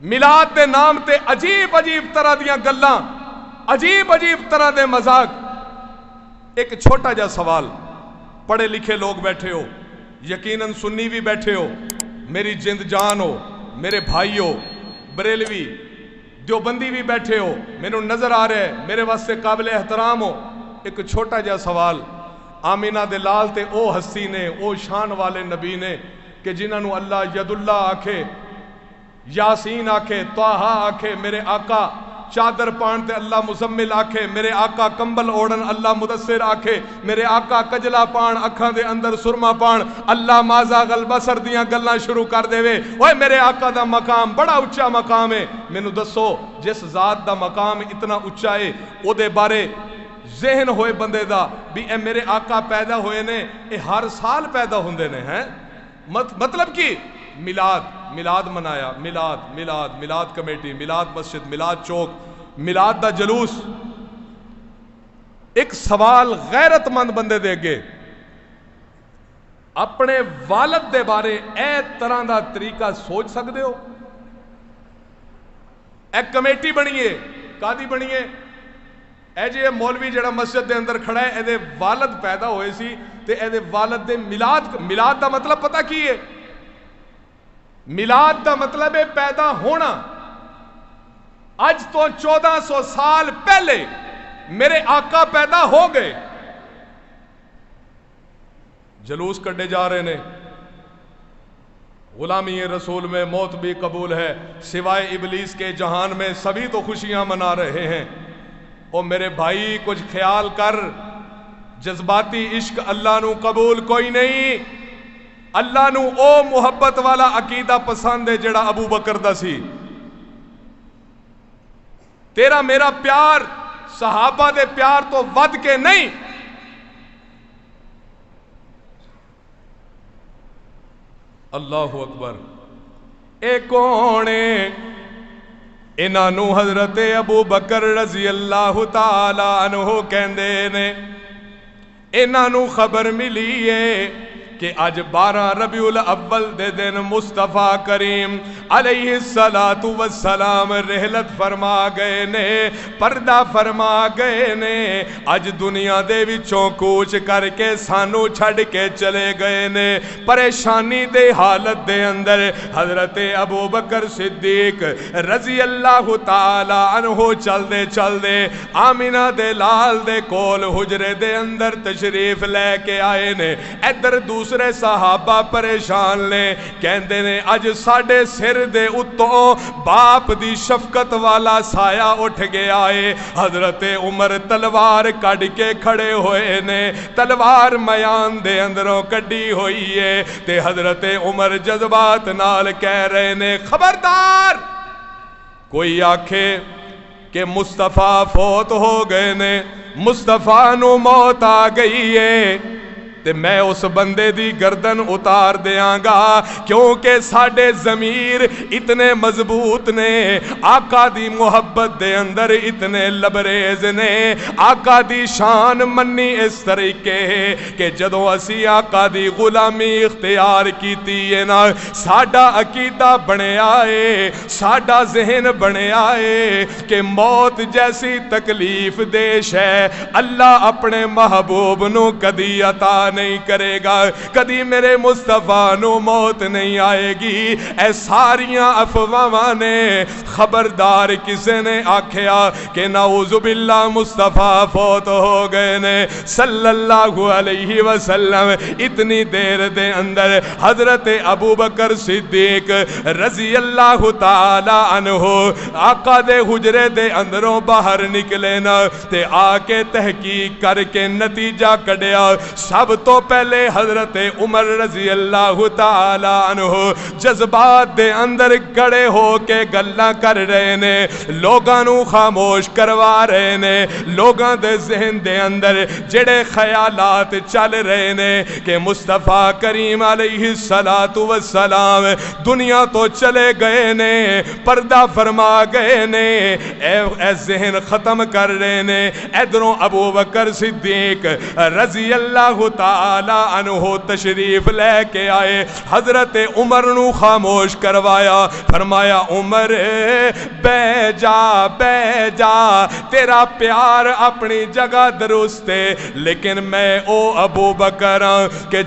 میلاد دے نام تے عجیب عجیب طرح دیاں گلاں، عجیب عجیب طرح دے مذاق۔ ایک چھوٹا جا سوال، پڑھے لکھے لوگ بیٹھے ہو، یقیناً سنی بھی بیٹھے ہو، میری جند جان ہو، میرے بھائی ہو، بریلوی دیوبندی بھی بیٹھے ہو، میرے نظر آ رہے ہیں، میرے واسطے قابل احترام ہو۔ ایک چھوٹا جا سوال، آمینہ دے لال تے او ہستی نے، او شان والے نبی نے کہ جنہاں نو اللہ ید اللہ آکھے، یاسین آکھے، طٰہٰ آکھے، میرے آقا چادر پان تے اللہ مزمل آکھے، میرے آقا کمبل اوڑن اللہ مدثر آکھے، میرے آقا کجلا پان اکھاں دے اندر سرما پان اللہ مازا غلبسر دیاں گلاں شروع کر دے وے۔ اوے میرے آقا دا مقام بڑا اچھا مقام ہے، مینوں دسو جس ذات دا مقام اتنا اچھا ہے او دے بارے ذہن ہوئے بندے دا بھی اے میرے آقا پیدا ہوئے نے، اے ہر سال پیدا ہوندے نے ہیں، مطلب کی میلاد، میلاد منایا، میلاد میلاد میلاد کمیٹی، میلاد مسجد، میلاد چوک، میلاد دا جلوس۔ ایک سوال غیرت مند بندے دے گے، اپنے والد دے بارے اے طرح دا طریقہ سوچ سکتے ہو؟ اے کمیٹی بنیے، قاضی بنیے، اے جی مولوی جڑا مسجد دے اندر کھڑا ہے اے دے والد پیدا ہوئے سی تے اے دے والد دے میلاد دا مطلب پتہ کی ہے؟ میلاد دا مطلب ہے پیدا ہونا۔ آج تو 1400 سال پہلے میرے آقا پیدا ہو گئے، جلوس کڈے جا رہے نے، غلامی رسول میں موت بھی قبول ہے، سوائے ابلیس کے جہان میں سبھی تو خوشیاں منا رہے ہیں۔ او میرے بھائی کچھ خیال کر، جذباتی عشق اللہ نو قبول کوئی نہیں۔ اللہ نو او محبت والا عقیدہ پسند ہے جڑا ابو بکر دا سی۔ تیرا میرا پیار صحابہ دے پیار تو ود کے نہیں۔ اللہ اکبر۔ اے کونے انہاں نو حضرت ابو بکر رضی اللہ تعالی عنہ کہندے نے، انہاں نو خبر ملی ہے کہ آج 12 ربیع الاول دے دن مصطفیٰ کریم علیہ السلام رحلت فرما گئے نے، پردہ فرما گئے نے، آج دنیا دے وچوں کوچ کر کے سانو چھڑ کے چلے گئے نے۔ پریشانی دے حالت دے اندر حضرت ابو بکر صدیق رضی اللہ تعالی عنہ چل دے آمینہ دے لال دے کول حجرے دے اندر تشریف لے کے آئے نے۔ ادھر دوسرے صحابہ پریشان نے، کہندے نے اج ساڑھے سر دے اتوں باپ دی شفقت والا سایہ اٹھ گیا ہے۔ حضرت عمر تلوار کڑ کے کھڑے ہوئے نے، تلوار میان دے اندروں کڑی ہوئی ہے تے حضرت عمر جذبات نال کہہ رہے نے، خبردار کوئی آکھے کہ مصطفیٰ فوت ہو گئے نے، مصطفیٰ نو موت آ گئی ہے تے میں اس بندے دی گردن اتار دیاں گا، کیونکہ ساڑھے ضمیر اتنے مضبوط نے، آقا دی محبت دے اندر اتنے لبریز نے، آقا دی شان منی اس طریقے ہے کہ جدوں اسی آقا دی غلامی اختیار کیتی ہے نا، ساڑھا عقیدہ بنے آئے، ساڑھا ذہن بنے آئے کہ موت جیسی تکلیف دیش ہے اللہ اپنے محبوب نو کدی عطا نہیں کرے گا، کدی میرے مصطفیٰ نو موت نہیں آئے گی۔ اے ساریاں افواہاں نے، خبردار کسے نے آکھیا کہ نعوذ باللہ مصطفیٰ فوت ہو گئے نے صلی اللہ علیہ وسلم۔ اتنی دیر دے اندر حضرت ابو بکر صدیق رضی اللہ تعالی عنہ آقا دے حجرے دے اندروں باہر نکلے نا تے آ کے تحقیق کر کے نتیجہ کڈیا، سب تو پہلے حضرت عمر رضی اللہ تعالی عنہ جذبات دے اندر گڑے ہو کے گلاں کر رہے نے، لوگاں نو خاموش کروا رہے نے، لوگاں دے ذہن دے اندر جڑے خیالات چل رہے نے کہ مصطفیٰ کریم علیہ السلام دنیا تو چلے گئے نے، پردہ فرما گئے نے، اے ذہن ختم کر رہے نے۔ ادھروں ابو بکر صدیق رضی اللہ تعالی عنہ تشریف لے کے آئے، حضرت عمر نو خاموش کروایا، فرمایا عمر بہ جا تیرا پیار اپنی جگہ درست ہے، لیکن میں او ابو بکر کہ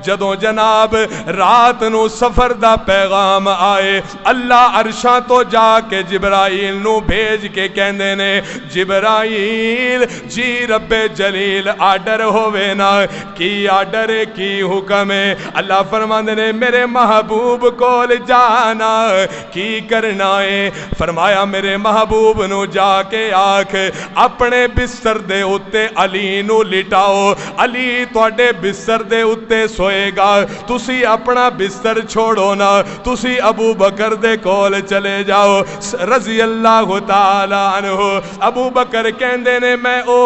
جدوں جناب رات نو سفر دا پیغام آئے، اللہ عرشاں تو جا کے جبرائیل نو بھیج کے کہندے نے جبرائیل جی رب جلیل آرڈر ہووے نا، کی آرڈر کی حکم ہے؟ اللہ فرماندے نے میرے محبوب کول جانا، کی کرنا ہے؟ فرمایا میرے محبوب نو جا کے آکھ اپنے بستر دے اتے علی نو لٹاؤ، علی تواڈے بستر دے اتے سوئے گا، تسی اپنا بستر چھوڑو نا، تسی ابو بکر دے کول چلے جاؤ رضی اللہ تعالی عنہ۔ ابو بکر کہندے نے میں او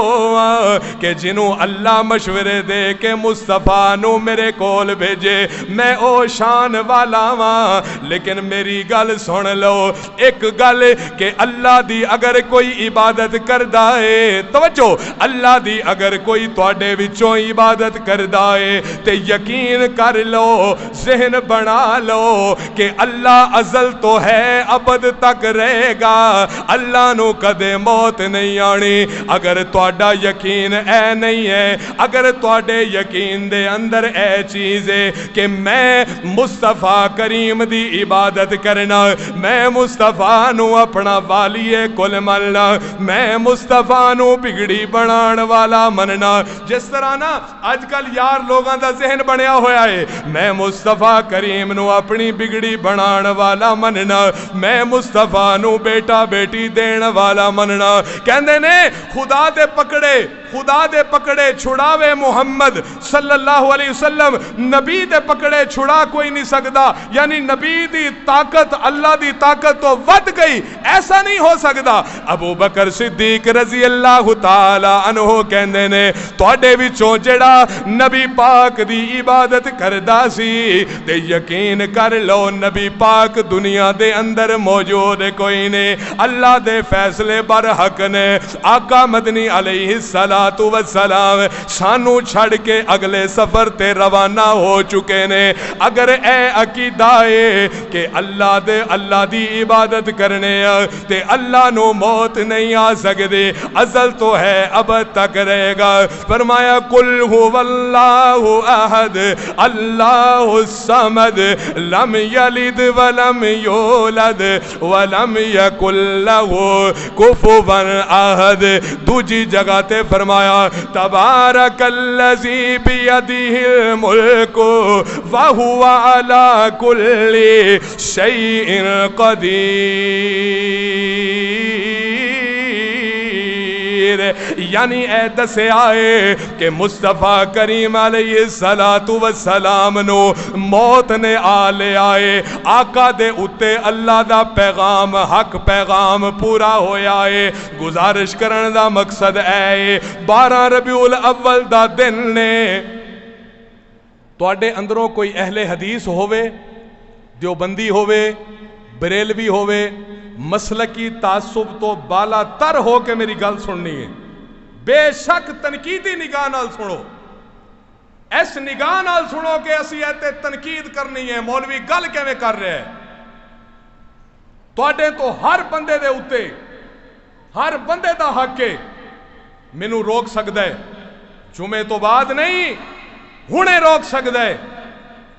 کہ جنوں اللہ مشورے دے کے مصطفیٰ نو میرے کول بھیجے، میں او شان والا واں، لیکن میری گل سن لو، ایک گل کہ اللہ دی اگر کوئی عبادت کردا ہے، توجہ، اللہ دی اگر کوئی تواڈے وچوں عبادت کردا ہے تے یقین کر لو، ذہن بنا لو کہ اللہ ازل تو ہے ابد تک رہے گا، اللہ نو کدے موت نہیں آنی۔ اگر تواڈا یقین اے نہیں ہے، اگر تواڈے یقین دے اندر اے چیز ہے کہ میں مصطفیٰ کریم دی عبادت کرنا، میں مصطفیٰ نو اپنا والی کل مننا، میں مصطفیٰ نو بگڑی بنان والا مننا، جس طرح نا اج کل یار لوگاں دا ذہن بنیا ہویا ہے، میں مصطفیٰ کریم نو اپنی بگڑی بنان والا مننا، میں مصطفیٰ نو بیٹا بیٹی دین والا مننا۔ کہندے نے خدا دے پکڑے چھڑاوے محمد صلی اللہ علیہ وسلم، نبی دے پکڑے چھڑا کوئی نہیں سکدا، یعنی نبی دی طاقت اللہ دی طاقت تو ود گئی، ایسا نہیں ہو سکدا۔ ابو بکر صدیق رضی اللہ تعالی عنہ کہندے نے تواڈے وچوں جڑا نبی پاک دی عبادت کردا سی تے یقین کر لو نبی پاک دنیا دے اندر موجود کوئی نہیں، اللہ دے فیصلے برحق نے۔ آقا مدنی علیہ السلام سانو چھڑ کے اگلے سفر تے روانہ ہو چکے نے۔ اگر اے عقیدہ ہے کہ اللہ دی عبادت کرنے تے اللہ نو موت نہیں آ سکدی، ازل تو ہے اب تک رہے گا۔ فرمایا قل هو اللہ احد اللہ الصمد لم یلد ولم یولد ولم یکن لہ کفوا احد۔ دوجی جگہ تے فرمایا تبارک الذی بیدہ الملک وہو علی کل شیء قدیر۔ یعنی اے دسے آئے کہ مصطفیٰ کریم علیہ السلام نو موت نے آ لے آئے، آقا دے اتے اللہ دا پیغام حق پیغام پورا ہویا ہے۔ گزارش کرن دا مقصد اے 12 ربیع الاول دا دن نے تواڈے اندروں کوئی اہل حدیث ہووے، دیوبندی ہووے، بریلوی ہووے، مسلکی تعصب تو بالا تر ہو کے میری گل سننی ہے، بے شک تنقیدی نگاہ نال سنو، اس نگاہ نال سنو کہ اسی ایتے تنقید کرنی ہے، مولوی گل کیویں کر رہے ہیں۔ تواڈے تو ہر بندے دے اتے ہر بندے دا حق ہے، مینوں روک سکدا ہے، جمعے تو بعد نہیں، ہنے روک سکدا ہے،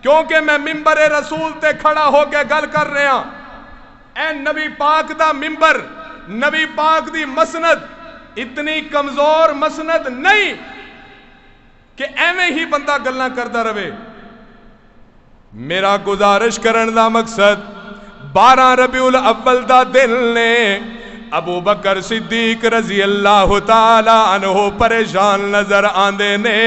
کیونکہ میں ممبر رسول تے کھڑا ہو کے گل کر رہا ہاں۔ اے نبی پاک دا ممبر، نبی پاک دی مسند اتنی کمزور مسند نہیں کہ ایویں ہی بندہ گلاں کردا رہے۔ میرا گزارش کرن دا مقصد 12 ربیع الاول دا دن نے ابو بکر صدیق رضی اللہ تعالی عنہ پریشان نظر آندے نے،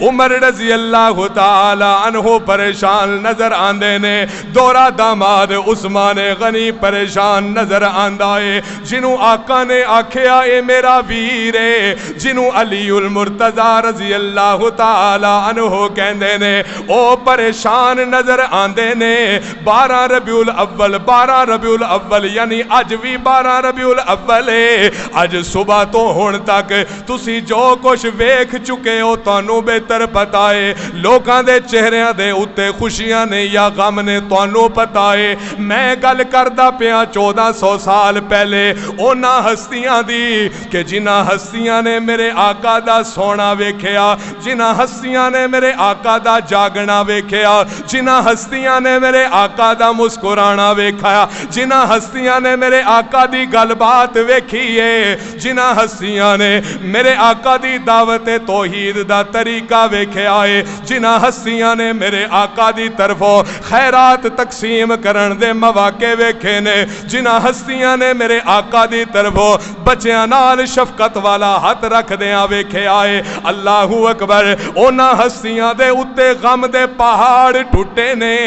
عمر رضی اللہ تعالی عنہ پریشان نظر آندے نے، دورا داماد عثمان غنی پریشان نظر آندا ہے، جنوں آقا نے آکھیا اے میرا ویر ہے، جنوں علی المرتضی رضی اللہ تعالی عنہ کہندے نے، او پریشان نظر آندے نے۔ 12 ربیع الاول، 12 ربیع الاول یعنی اج بھی 12 ربیع الاول ہے، اج صبح تو ہن تک تسی جو کچھ ویکھ چکے ہو تانوں بہتر پتہ ہے، لوکاں دے چہریاں دے اُتے خوشیاں نے یا غم نے تانوں پتہ ہے۔ میں گل کردا پیاں 1400 سال پہلے انہاں ہستیاں دی کہ جنہاں ہستیاں نے میرے آقا دا سونا ویکھیا، جنہاں ہستیاں نے میرے آقا دا جاگنا ویکھیا، جنہاں ہستیاں نے میرے آقا دا مسکرانا ویکھیا، جنہاں ہستیاں نے میرے آقا دی گل بات ویکھی ہے، جنہاں ہستیاں نے میرے آقا دی دعوت توحید دا طریقہ ویکھیا ہے، جنہاں ہستیاں نے میرے آقا دی طرفوں خیرات تقسیم کرن دے مواقع ویکھے نے، جنہاں ہستیاں نے میرے آقا دی طرفوں بچیاں نال شفقت والا ہاتھ رکھ دیاں ویکھیا ہے۔ اللہ اکبر، انہاں ہستیاں دے اُتے غم دے پہاڑ ٹوٹے نے،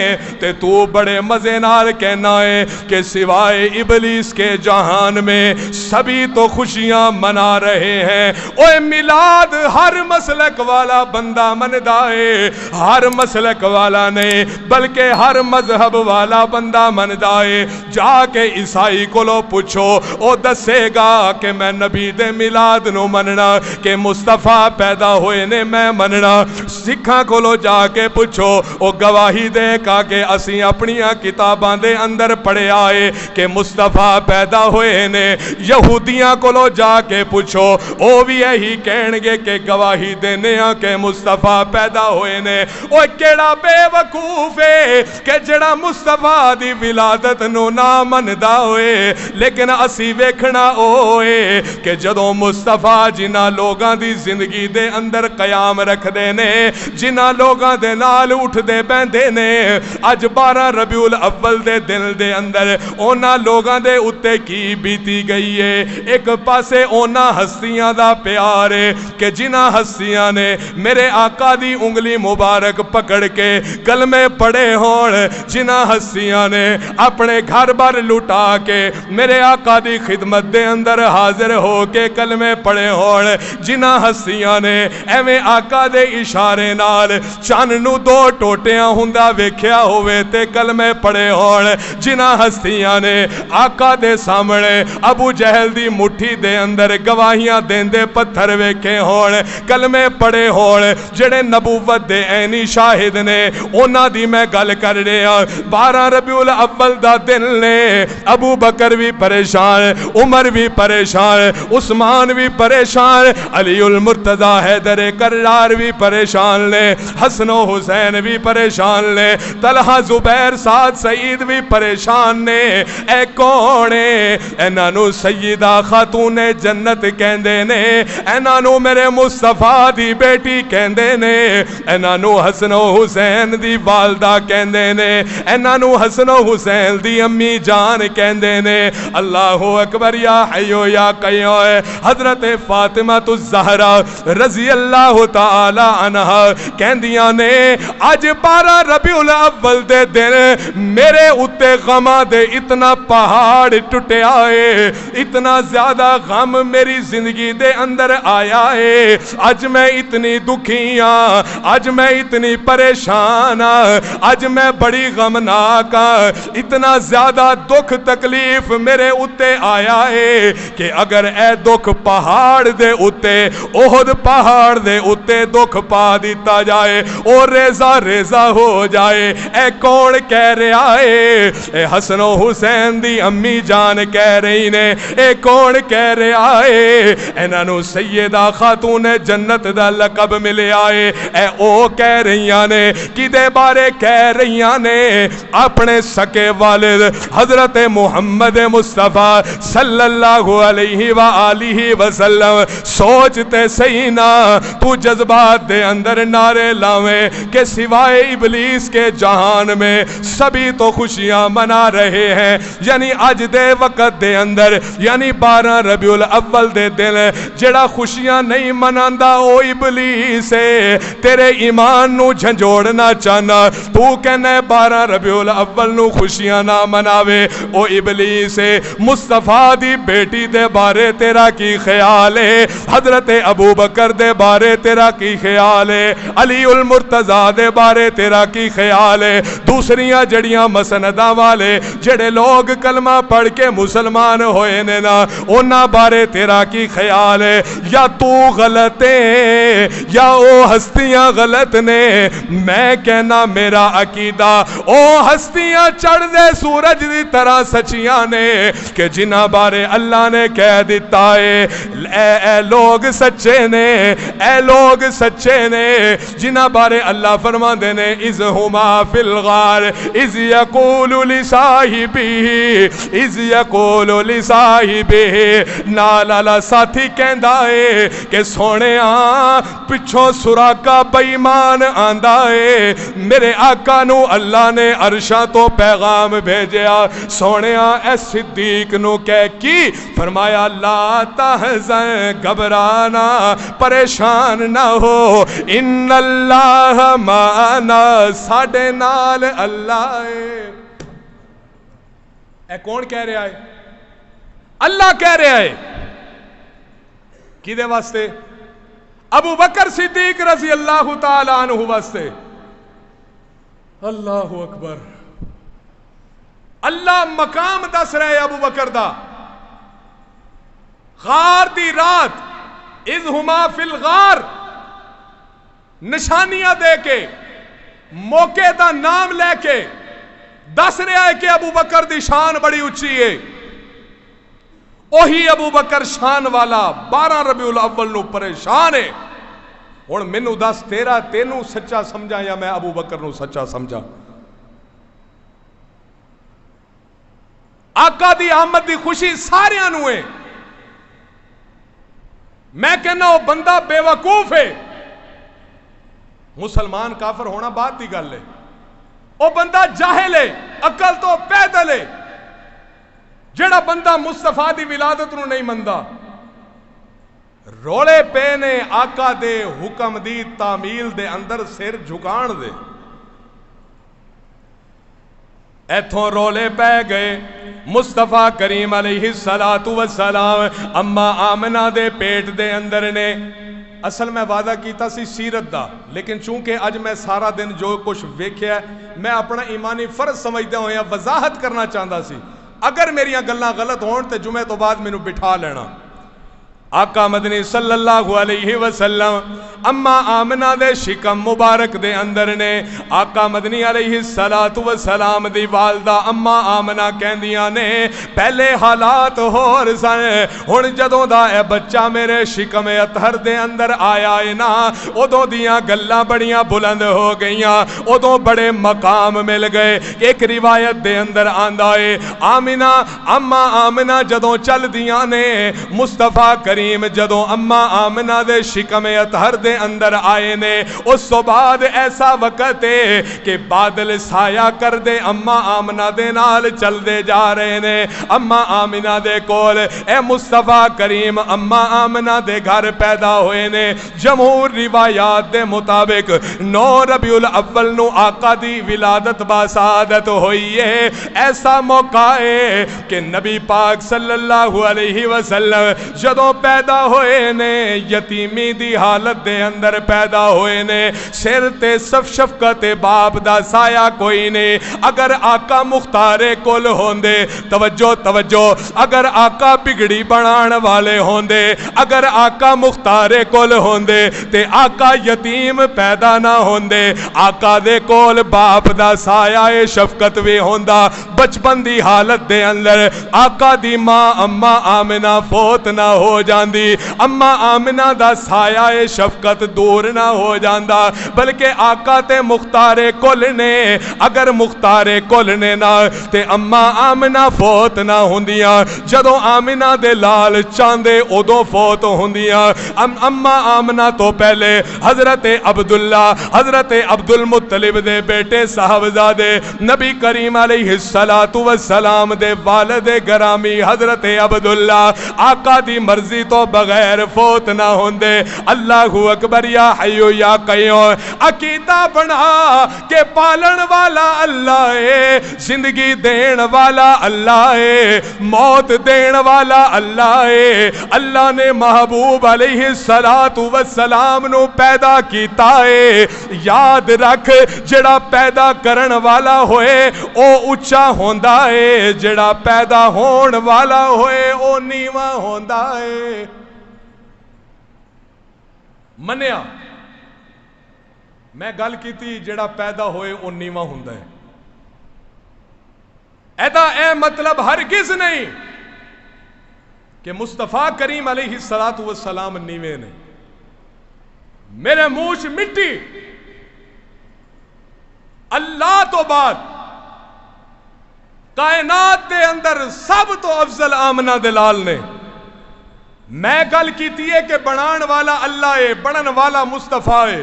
تے تو بڑے مزے نال کہنا ہے کہ سوائے ابلیس کے جہان میں سبھی تو خوشیاں منا رہے ہیں۔ اوے میلاد ہر مسلک والا بندہ مندا ہے، ہر مسلک والا نہیں بلکہ ہر مذہب والا بندہ مندا ہے۔ جا کے عیسائی کولو پوچھو، او دسے گا کہ میں نبی دے میلاد نو مننا، کہ مصطفیٰ پیدا ہوئے نے میں مننا۔ سکھاں کولو جا کے پوچھو، او گواہی دے گا کہ اسی اپنیاں کتاباں دے اندر پڑھے آئے کہ مصطفیٰ پیدا ہوئے نے۔ یہودیاں کولو جا کے پوچھو، او بھی یہی کہن گے کہ گواہی دینے ہاں کہ مصطفیٰ پیدا ہوئے نے۔ او کیڑا بے وقوف ہے کہ جڑا مصطفیٰ دی ولادت نو نہ مندا ہوئے، لیکن اسی ویکھنا ہوئے کہ جدوں مصطفیٰ جنہاں لوگاں دی زندگی دے اندر قیام رکھ دے نے، جنہاں لوگاں دے نال اٹھ دے بہندے نے، اج 12 ربیع الاول دے دن دے اندر اونا لوگاں دے اُتے کی بیتی گئی ہے۔ ایک پاسے اونا ہستیاں دا پیار ہے کہ جنہاں ہستیاں نے میرے آقا دی انگلی مبارک پکڑ کے کلمے پڑھے ہون، جنہاں ہستیاں نے اپنے گھر بار لٹا کے میرے آقا دی خدمت دے اندر حاضر ہو کے کلمے پڑھے ہون، جنہاں ہستیاں نے ایویں آقا دے اشارے نال چن نو 2 ٹوٹیاں ہوندا ویکھیا ہوئے تے کلمے پڑھے ہون، جنہاں ہستیاں نے آقا دے سامنے ابو جہل دی مٹھی دے اندر گواہیاں دیندے پتھر ویکھے ہون، کلمے پڑھے ہون، جڑے نبوت دے عینی شاہد نے انہاں دی میں گل کر رہا۔ 12 ربیع الاول دا دن نے، ابو بکر بھی پریشان، عمر بھی پریشان، عثمان بھی پریشان، علی المرتضی حیدر کرار بھی پریشان نے، حسن و حسین بھی پریشان نے، طلحہ زبیر سعد سعید بھی پریشان نے۔ اے کونے انہاں نو سیدہ خاتون جنت کہندے نے، انہاں نو میرے مصطفیٰ دی بیٹی کہندے نے، انہاں نو حسن و حسین دی والدہ کہندے نے، انہاں نو حسن و حسین دی امی جان کہندے نے۔ اللہ اکبر، یا حیو یا قیوم۔ حضرت فاطمہ الزہرا رضی اللہ تعالی عنہا کہندیاں نے، اج 12 ربیع الاول دے دن میرے اُتے غماں دے اتنا پہاڑ ٹوٹیا ہے، اتنا زیادہ غم میری زندگی دے اندر آیا ہے، اج میں اتنی دکھی ہاں، اج میں اتنی پریشان ہاں، اج میں بڑی غمناک ہاں، اتنا زیادہ دکھ تکلیف میرے اُتے آیا ہے کہ اگر اے دکھ پہاڑ دے اُتے، احد پہاڑ دے اُتے دکھ پا دیتا جائے اور ریزہ ریزہ ہو جائے، اے کون کہہ رہا ہے؟ اے حسن و حسین دی امی جان کہہ رہی نے۔ اے کون کہہ رہا ہے؟ انہاں نو سیدہ خاتون جنت دا لقب ملے آئے، اے او کہہ رہیاں نے، کدے بارے کہہ رہیاں نے؟ اپنے سکے والد حضرت محمد مصطفیٰ صلی اللہ علیہ وآلہ وسلم۔ سوچتے صحیح نا، تو جذبات دے اندر نعرے لاویں کہ سوائے ابلیس کے جہان میں سبھی تو خوشیاں منا رہے ہیں، یعنی اج دے وقت دے اندر اندر یعنی 12 ربیع الاول دے دن جڑا خوشیاں نہیں مناندا او ابلیس ہے تیرے ایمان نو جھنجوڑنا چاہنا تو کہنا 12 ربیع الاول نو خوشیاں نہ مناوے او ابلیس ہے مصطفیٰ دی بیٹی دے بارے تیرا کی خیال ہے حضرت ابو بکر دے بارے تیرا کی خیال ہے علی المرتضی دے بارے تیرا کی خیال ہے دوسریاں جڑیاں مسنداں والے جڑے لوگ کلمہ پڑھ کے مسلمان ہوئے نے نا انہاں بارے تیرا کی خیال ہے یا تو غلط ہے یا او ہستیاں غلط نے میں کہنا میرا عقیدہ او ہستیاں چڑھ دے سورج دی طرح سچیاں نے کہ جنہاں بارے اللہ نے کہہ دیتا ہے اے لوگ سچے نے اے لوگ سچے نے جنہاں بارے اللہ فرماندے نے اذ ہما فی الغار اذ یقول لصاحبہ نالا ساتھی کہندا ہے کہ سونےاں پچھوں سراقہ بے ایمان آندا ہے میرے آقا نو اللہ نے عرشاں تو پیغام بھیجیا سونےاں اے صدیق نو کہہ کی فرمایا لا تحزن گھبرانا پریشان نہ ہو ان اللہ معنا ساڈے نال اللہ ہے اے کون کہہ رہا ہے اللہ کہہ رہا ہے کدے واسطے ابو بکر صدیق رضی اللہ تعالی عنہ واسطے اللہ اکبر اللہ مقام دس رہے ابو بکر دا غار دی رات اذ ہما فی الغار نشانیاں دے کے موقع دا نام لے کے دس رہا ہے کہ ابو بکر دی شان بڑی اچھی ہے اوہی ابو بکر شان والا 12 ربیع الاول نو پریشان ہے ہن مینوں دس تیرا تینوں سچا سمجھا یا میں ابو بکر نو سچا سمجھا آقا دی آمد دی خوشی ساریاں نو ہے میں کہنا وہ بندہ بے وقوف ہے مسلمان کافر ہونا بات دی گل ہے وہ بندہ جاہل ہے عقل تو پیدل ہے جڑا بندہ مصطفیٰ دی ولادت نو نہیں مندا رولے پے نے آقا دے حکم دی تعمیل دے اندر سر جھکان دے ایتھوں رولے پہ گئے مصطفیٰ کریم علیہ السلام اما آمنہ دے پیٹ دے اندر نے اصل میں وعدہ کیتا سی سیرت دا لیکن چونکہ اج میں سارا دن جو کچھ ویکھیا ہے میں اپنا ایمانی فرض سمجھدا ہویا وضاحت کرنا چاہتا سی اگر میریاں گلاں غلط ہون تے جمعے تو بعد مینوں بٹھا لینا آقا مدنی صلی اللہ علیہ وسلم اما آمنہ دے شکم مبارک دے اندر نے آقا مدنی علیہ السلام دی والدہ اما آمنہ کہندیاں نے پہلے حالات ہور سن ہن جدوں دا اے بچہ میرے شکم اطہر دے اندر آیا ہے نا ادوں دیاں گلاں بڑیاں بلند ہو گئیاں ادوں بڑے مقام مل گئے ایک روایت دے اندر آندا ہے آمنہ اما آمنہ جدوں چل دیاں نے مصطفیٰ کریم جدوں اما آمنہ دے شکم اطہر دے اندر آئے نے اس تو بعد ایسا وقت ہے کہ بادل سایہ کر دے اما آمنہ دے نال چل دے جا رہے نے اما آمنہ دے کول اے مصطفیٰ کریم اما آمنہ دے گھر پیدا ہوئے نے جمہور روایات دے مطابق 9 ربیع الاول نو آقا دی ولادت باسعادت ہوئی ہے ایسا موقع ہے کہ نبی پاک صلی اللہ علیہ وسلم جدوں پیدا ہوئے نے یتیمی دی حالت دے اندر پیدا ہوئے نے سر تے صف شفقت باپ دا سایہ کوئی نہیں اگر آقا مختار کل ہوندے توجہ اگر آقا بگڑی بنان والے ہوندے اگر آقا مختار کل ہوندے تے آقا یتیم پیدا نہ ہوندے آقا دے کول باپ دا سایہ شفقت بھی ہوندا بچپن دی حالت دے اندر آقا دی ماں اما آمنہ فوت نہ ہو جا جاندی، اما آمنہ دا سایہ شفقت دور نہ ہو جاندا، بلکہ آقا تے مختار کل نے، اگر مختار کل نے نہ تے اما آمنہ فوت نہ ہوندیاں، جدوں آمنہ دے لال چاندے ادوں فوت ہوندیاں۔ اما آمنہ تو پہلے حضرت عبداللہ، حضرت عبد المطلب دے بیٹے صاحبزادے، نبی کریم علیہ السلام دے والد گرامی حضرت عبداللہ آقا دی مرضی تو بغیر فوت نہ ہوندے۔ اللہ اکبر، یا حیو یا قیوم، عقیدہ بنا کہ پالن والا اللہ ہے، زندگی دین والا اللہ ہے، موت دین والا اللہ ہے۔ اللہ نے محبوب علیہ السلام نو پیدا کیتا ہے، یاد رکھ جڑا پیدا کرن والا ہوئے او اچھا ہوندا ہے، جڑا پیدا ہون والا ہوئے او نیواں ہوندا ہے۔ منیا میں گل کیتی جڑا پیدا ہوئے او نیواں ہوندا ہے، ایدا اے مطلب ہرگز نہیں کہ مصطفیٰ کریم علیہ السلام نیویں نے۔ میرے منہ چ مٹی، اللہ تو بعد کائنات دے اندر سب تو افضل آمنہ دلال نے۔ میں گل کیتی ہے کہ بنان والا اللہ ہے، بنن والا مصطفیٰ ہے۔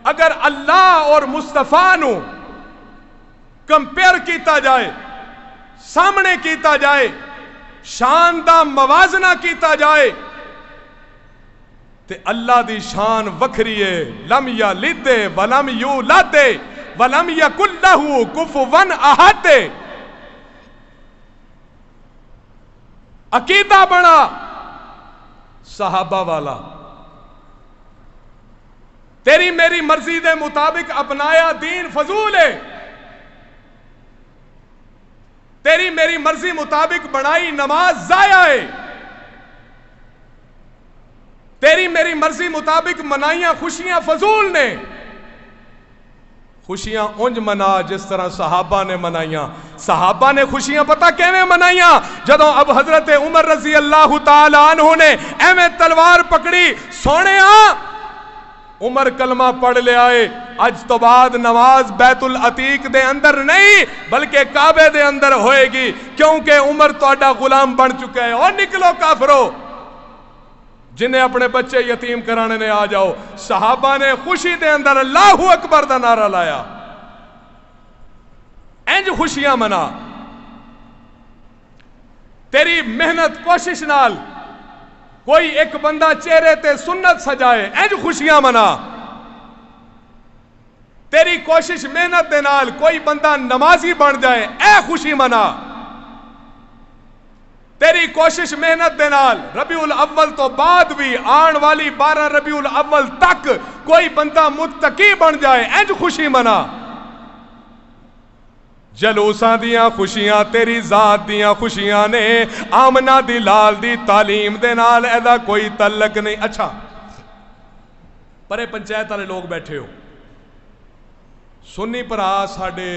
اگر اللہ اور مصطفیٰ نو کمپیئر کیتا جائے، سامنے کیتا جائے، شان دا موازنہ کیتا جائے تے اللہ دی شان وکھری ہے۔ لم یلد ولم یولد ولم یکن لہ کفوا احد۔ عقیدہ بنا صحابہ والا، تیری میری مرضی دے مطابق اپنایا دین فضول ہے، تیری میری مرضی مطابق بنائی نماز ضائع ہے، تیری میری مرضی مطابق منائیاں خوشیاں فضول نے۔ خوشیاں انج منا جس طرح صحابہ نے منائیاں۔ صحابہ نے خوشیاں پتہ کیویں منائیاں؟ جدوں اب حضرت عمر رضی اللہ تعالی عنہ نے ایویں تلوار پکڑی، سونے عمر کلمہ پڑھ لیا ہے، اج تو بعد نماز بیت العتیق دے اندر نہیں بلکہ کعبے دے اندر ہوئے گی، کیونکہ عمر تہاڈا غلام بن چکا ہے۔ اور نکلو کافرو، جنہیں اپنے بچے یتیم کرانے نے آ جاؤ۔ صحابہ نے خوشی دے اندر اللہ اکبر دا نعرہ لایا، انج خوشیاں منا۔ تیری محنت کوشش نال کوئی ایک بندہ چہرے تے سنت سجائے، انج خوشیاں منا۔ تیری کوشش محنت دے نال کوئی بندہ نمازی بن جائے، اے خوشی منا۔ تیری کوشش محنت دے نال ربیع الاول تو بعد بھی آن والی 12 ربیع الاول تک کوئی بندہ متقی بن جائے، انج خوشی منا۔ جلوساں دیاں خوشیاں تیری ذات دیاں خوشیاں نے، آمنہ دی لال دی تعلیم دے نال ایدا کوئی تعلق نہیں۔ اچھا پرے پنچایت والے لوگ بیٹھے ہو، سنی بھرا ساڈے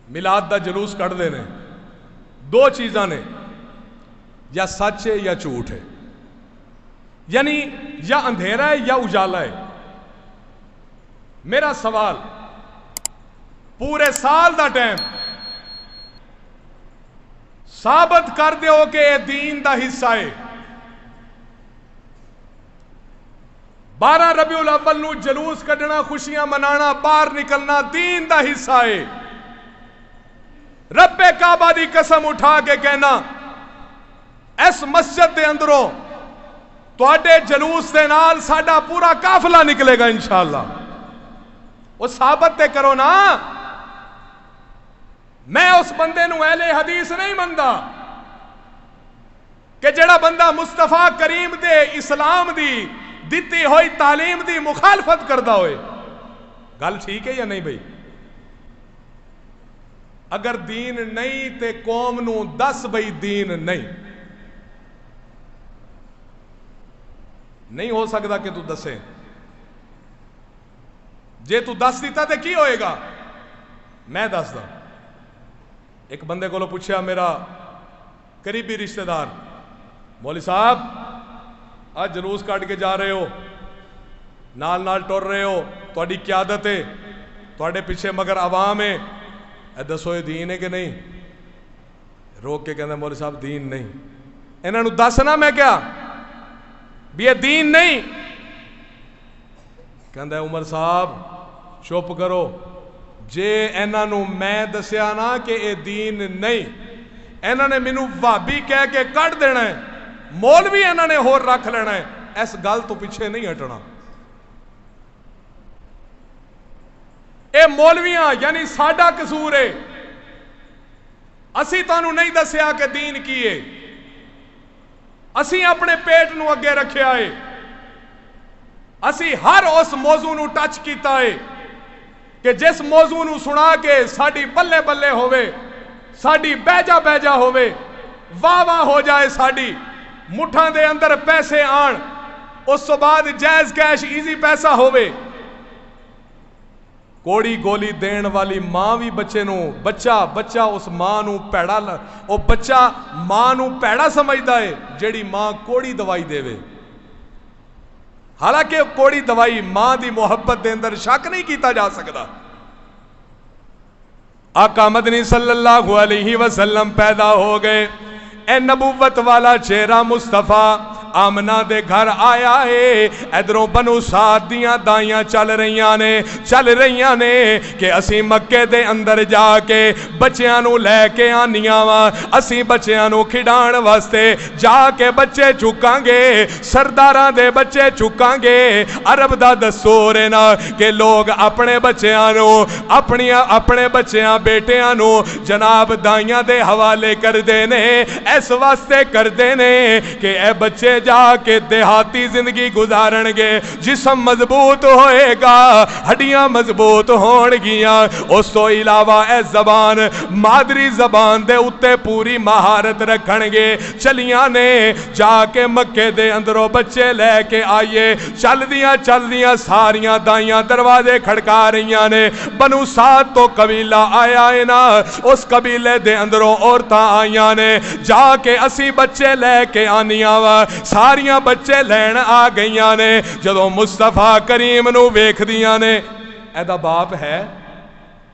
میلاد دا جلوس کٹ دے نے، دو چیزاں نے، یا سچ ہے یا جھوٹ ہے، یعنی یا اندھیرا ہے یا اجالا ہے۔ میرا سوال، پورے سال دا ٹائم ثابت کر دیو کہ یہ دین دا حصہ ہے۔ 12 ربیع الاول نو جلوس کڈنا، خوشیاں منانا، باہر نکلنا دین دا حصہ ہے۔ رب کعبہ دی قسم اٹھا کے کہنا اس مسجد دے اندروں تواڈے جلوس دے نال ساڈا پورا قافلہ نکلے گا انشاءاللہ۔ وہ ثابت تے کرو نا۔ میں اس بندے نو اہل حدیث نہیں مندا کہ جڑا بندہ مصطفیٰ کریم دے اسلام دی دیتی ہوئی تعلیم دی مخالفت کردا ہوئے۔ گل ٹھیک ہے یا نہیں بھائی؟ اگر دین نہیں تے قوم نو دس بھئی دین نہیں ہو سکتا کہ تو دسے۔ جے تو دس دیتا تے کی ہوئے گا؟ میں دس دا۔ ایک بندے کو پوچھا، میرا قریبی رشتہ دار مولوی صاحب آج جلوس کٹ کے جا رہے ہو، نال نال ٹر رہے ہو، تہاڈی قیادت ہے، تہاڈے پیچھے مگر عوام ہے، اے دسو یہ دین ہے کہ نہیں؟ روک کے کہنا مولوی صاحب دین نہیں، انہاں نوں دسنا میں کیا بھی یہ دین نہیں؟ کہندا ہے عمر صاحب چپ کرو، جے انہاں نوں میں دسیا نا کہ یہ دین نہیں، انہاں نے مینوں وہابی کہہ کے کٹ دینا ہے، مولوی انہاں نے ہور رکھ لینا ہے، اس گل تو پیچھے نہیں ہٹنا۔ اے مولویاں یعنی ساڈا قصور ہے، اسی تانوں نہیں دسیا کہ دین کی ہے، اسی اپنے پیٹ نو اگے رکھیا ہے، اسی ہر اس موضوع نو ٹچ کیتا ہے کہ جس موضوع نو سنا کے ساڈی بلے بلے ہوئے، ساڈی بیجا بیجا ہوئے، واہ واہ ہو جائے، ساڈی مٹھاں دے اندر پیسے آن، اس تو بعد جائز کیش ایزی پیسہ ہوئے۔ کوڑی گولی دین والی ماں بھی بچے نو بچہ اس ماں نو پیڑا او بچہ ماں نو پیڑا سمجھدا ہے جیڑی ماں کوڑی دوائی دے وے، حالانکہ کوڑی دوائی ماں دی محبت دے اندر شک نہیں کیتا جا سکتا۔ آقا مدنی صلی اللہ علیہ وسلم پیدا ہو گئے، اے نبوت والا چہرہ مصطفیٰ آمنہ دے گھر آیا ہے، ادھروں بنو سعد دیاں دائیاں چل رہیاں نے کہ اسی مکے دے اندر جا کے بچیاں نو لے کے آنیاں وا، اسی بچیاں نو کھڈان واسطے جا کے بچے چکاں گے، سرداراں دے بچے چکاں گے۔ عرب دا دستور ہے نا کہ لوگ اپنے بچیاں نو اپنے بچیاں بیٹیاں نو جناب دائیاں دے حوالے کر دینے، اس واسطے کر دینے کہ اے بچے جا کے دیہاتی زندگی گزارن گے، جسم مضبوط ہوئے گا، ہڈیاں مضبوط ہون گیاں، اس تو علاوہ اے زبان مادری زبان دے اتے پوری مہارت رکھن گے۔ چلیاں نے جا کے مکے دے اندروں بچے لے کے آئیے، چل دیاں ساریاں دائیاں دروازے کھڑکا رہیاں نے۔ بنو سعد تو قبیلہ آیا ہے نا، اس قبیلے دے اندروں عورتاں آئیاں نے، جا کے اسی بچے لے کے آنیاں وا، ساریاں بچے لین آ گئیاں نے۔ جدوں مصطفیٰ کریم نو ویکھ دیاں نے، ایدہ باپ ہے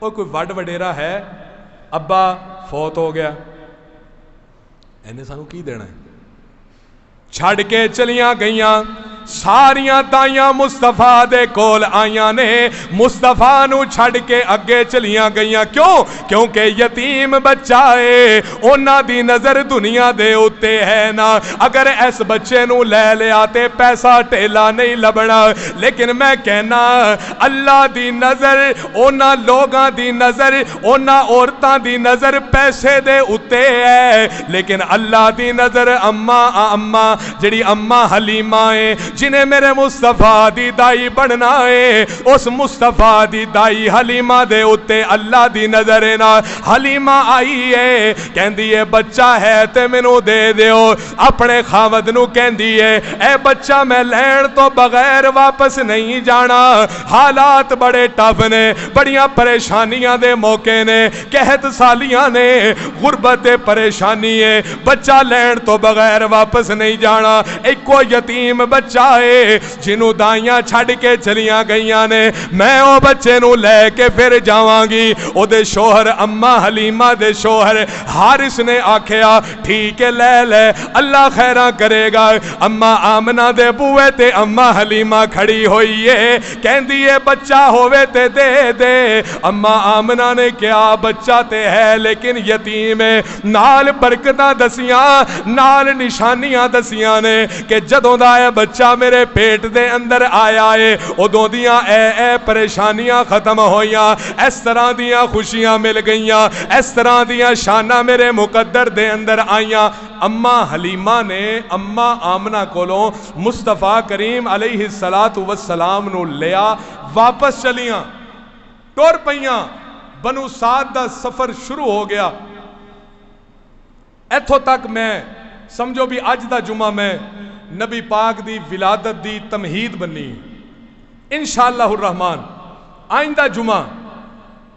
وہ کوئی وڈ وڈیرا ہے، ابا فوت ہو گیا، اینے سانو کی دینا ہے؟ چھڑ کے چلیاں گئیاں، ساریاں دائیاں مصطفیٰ دے کول آئیاں نے، مصطفیٰ نو چھڑ کے اگے چلیاں گئیاں۔ کیونکہ یتیم بچہ ہے، اونا دی نظر دنیا دے اتے ہے نا، اگر اس بچے نو لے لے آتے پیسہ ٹیلا نہیں لبنا، لیکن میں کہنا اللہ دی نظر، اونا لوگاں دی نظر، اونا عورتاں دی نظر پیسے دے اتے ہے، لیکن اللہ دی نظر اماں جڑی اماں حلیمہ ہے، جنہیں میرے مصطفیٰ دی دائی بننا ہے، اس مصطفیٰ دی دائی حلیمہ دے اتے اللہ دی نظر ہے نا۔ حلیمہ آئی ہے، کہندی ہے بچہ ہے تے مینوں دے دیو، اپنے خاوند نو کہندی ہے اے بچہ میں لین تو بغیر واپس نہیں جانا، حالات بڑے ٹف نے، بڑیاں پریشانیاں دے موقع نے، قحط سالیاں نے، غربت پریشانی ہے، بچہ لین تو بغیر واپس نہیں جانا۔ ایک کو یتیم بچہ ہے جنوں دائیاں چھڑ کے چلیاں گئیاں نے، میں او بچے نو لے کے پھر جاواں گی۔ او دے شوہر اماں حلیمہ دے شوہر حارث نے آکھیا ٹھیک ہے لے اللہ خیراں کرے گا۔ اماں آمنہ دے بوئے تے اماں حلیمہ کھڑی ہوئی ہے، کہندی ہے بچہ ہوئے تے دے دے۔ اماں آمنہ نے کیا بچہ تے ہے لیکن یتیم ہے، نال برکتاں دسیاں، نال نشانیاں دسیاں نے کہ جدوں دا اے بچہ میرے پیٹ دے اندر آیا ہے، ادوں دیاں اے پریشانیاں ختم ہویاں، اس طرح دیاں خوشیاں مل گئیاں، اس طرح دیاں شانہ میرے مقدر دے اندر آئیاں۔ اماں حلیمہ نے اماں آمنہ کولوں مصطفیٰ کریم علیہ السلام نو لیا، واپس چلیاں، ٹور پئیاں، بنو سعد دا سفر شروع ہو گیا۔ ایتھوں تک میں سمجھو بھی اج دا جمعہ میں نبی پاک دی ولادت دی تمہید بنی انشاءاللہ الرحمن۔ آئندہ جمعہ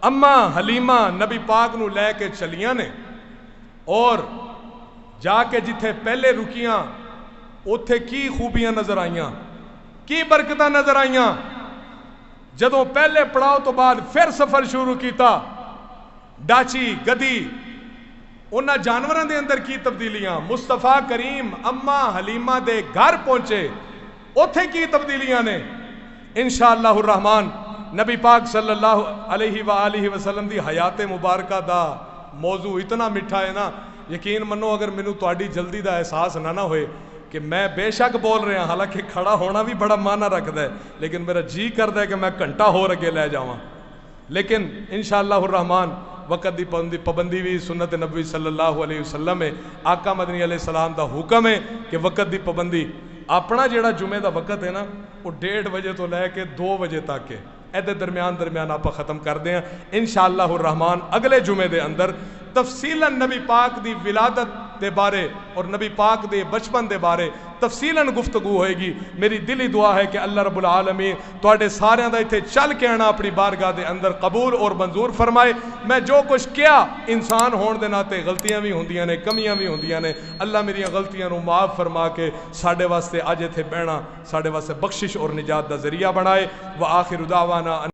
اماں حلیمہ نبی پاک نو لے کے چلیاں نے، اور جا کے جتھے پہلے رکیاں اوتھے کی خوبیاں نظر آئیاں، کی برکتاں نظر آئیاں. جدوں پہلے پڑاؤ تو بعد پھر سفر شروع کیتا، ڈاچی گدی انہاں جانوراں دے اندر کی تبدیلیاں. مصطفیٰ کریم اما حلیمہ دے گھر پہنچے، اوتھے کی تبدیلیاں نے. انشاءاللہ الرحمن نبی پاک صلی اللہ علیہ وآلہ وسلم دی حیات مبارکہ دا موضوع اتنا میٹھا ہے نا، یقین منو اگر مینوں تہاڈی جلدی دا احساس نہ ہوئے کہ میں بے شک بول رہا ہوں، حالانکہ کھڑا ہونا بھی بڑا معنی رکھتا ہے، لیکن میرا جی کرتا ہے کہ میں گھنٹہ ہو اگے لے جاواں. لیکن انشاءاللہ الرحمن وقت دی پابندی بھی سنت نبوی صلی اللہ علیہ وسلم ہے. آقا مدنی علیہ السلام دا حکم ہے کہ وقت دی پابندی. اپنا جیڑا جمعے دا وقت ہے نا وہ 1:30 بجے تو لے کے 2 بجے تک ہے. ایدے درمیان آپ ختم کر دیں انشاءاللہ الرحمن. اگلے جمعے دے اندر تفصیلاً نبی پاک دی ولادت دے بارے اور نبی پاک دے بچپن دے بارے تفصیلاً گفتگو ہوئے گی. میری دلی دعا ہے کہ اللہ رب العالمین تواڈے ساریاں دا ایتھے چل کے آنا اپنی بارگاہ دے اندر قبول اور منظور فرمائے. میں جو کچھ کیا انسان ہون دے ناتے غلطیاں بھی ہوندیاں نے، کمیاں بھی ہوندیاں نے. اللہ میری غلطیاں نو معاف فرما کے ساڈے واسطے اج ایتھے بہنا ساڈے واسطے بخشش اور نجات دا ذریعہ بنائے. وآخر دعوانا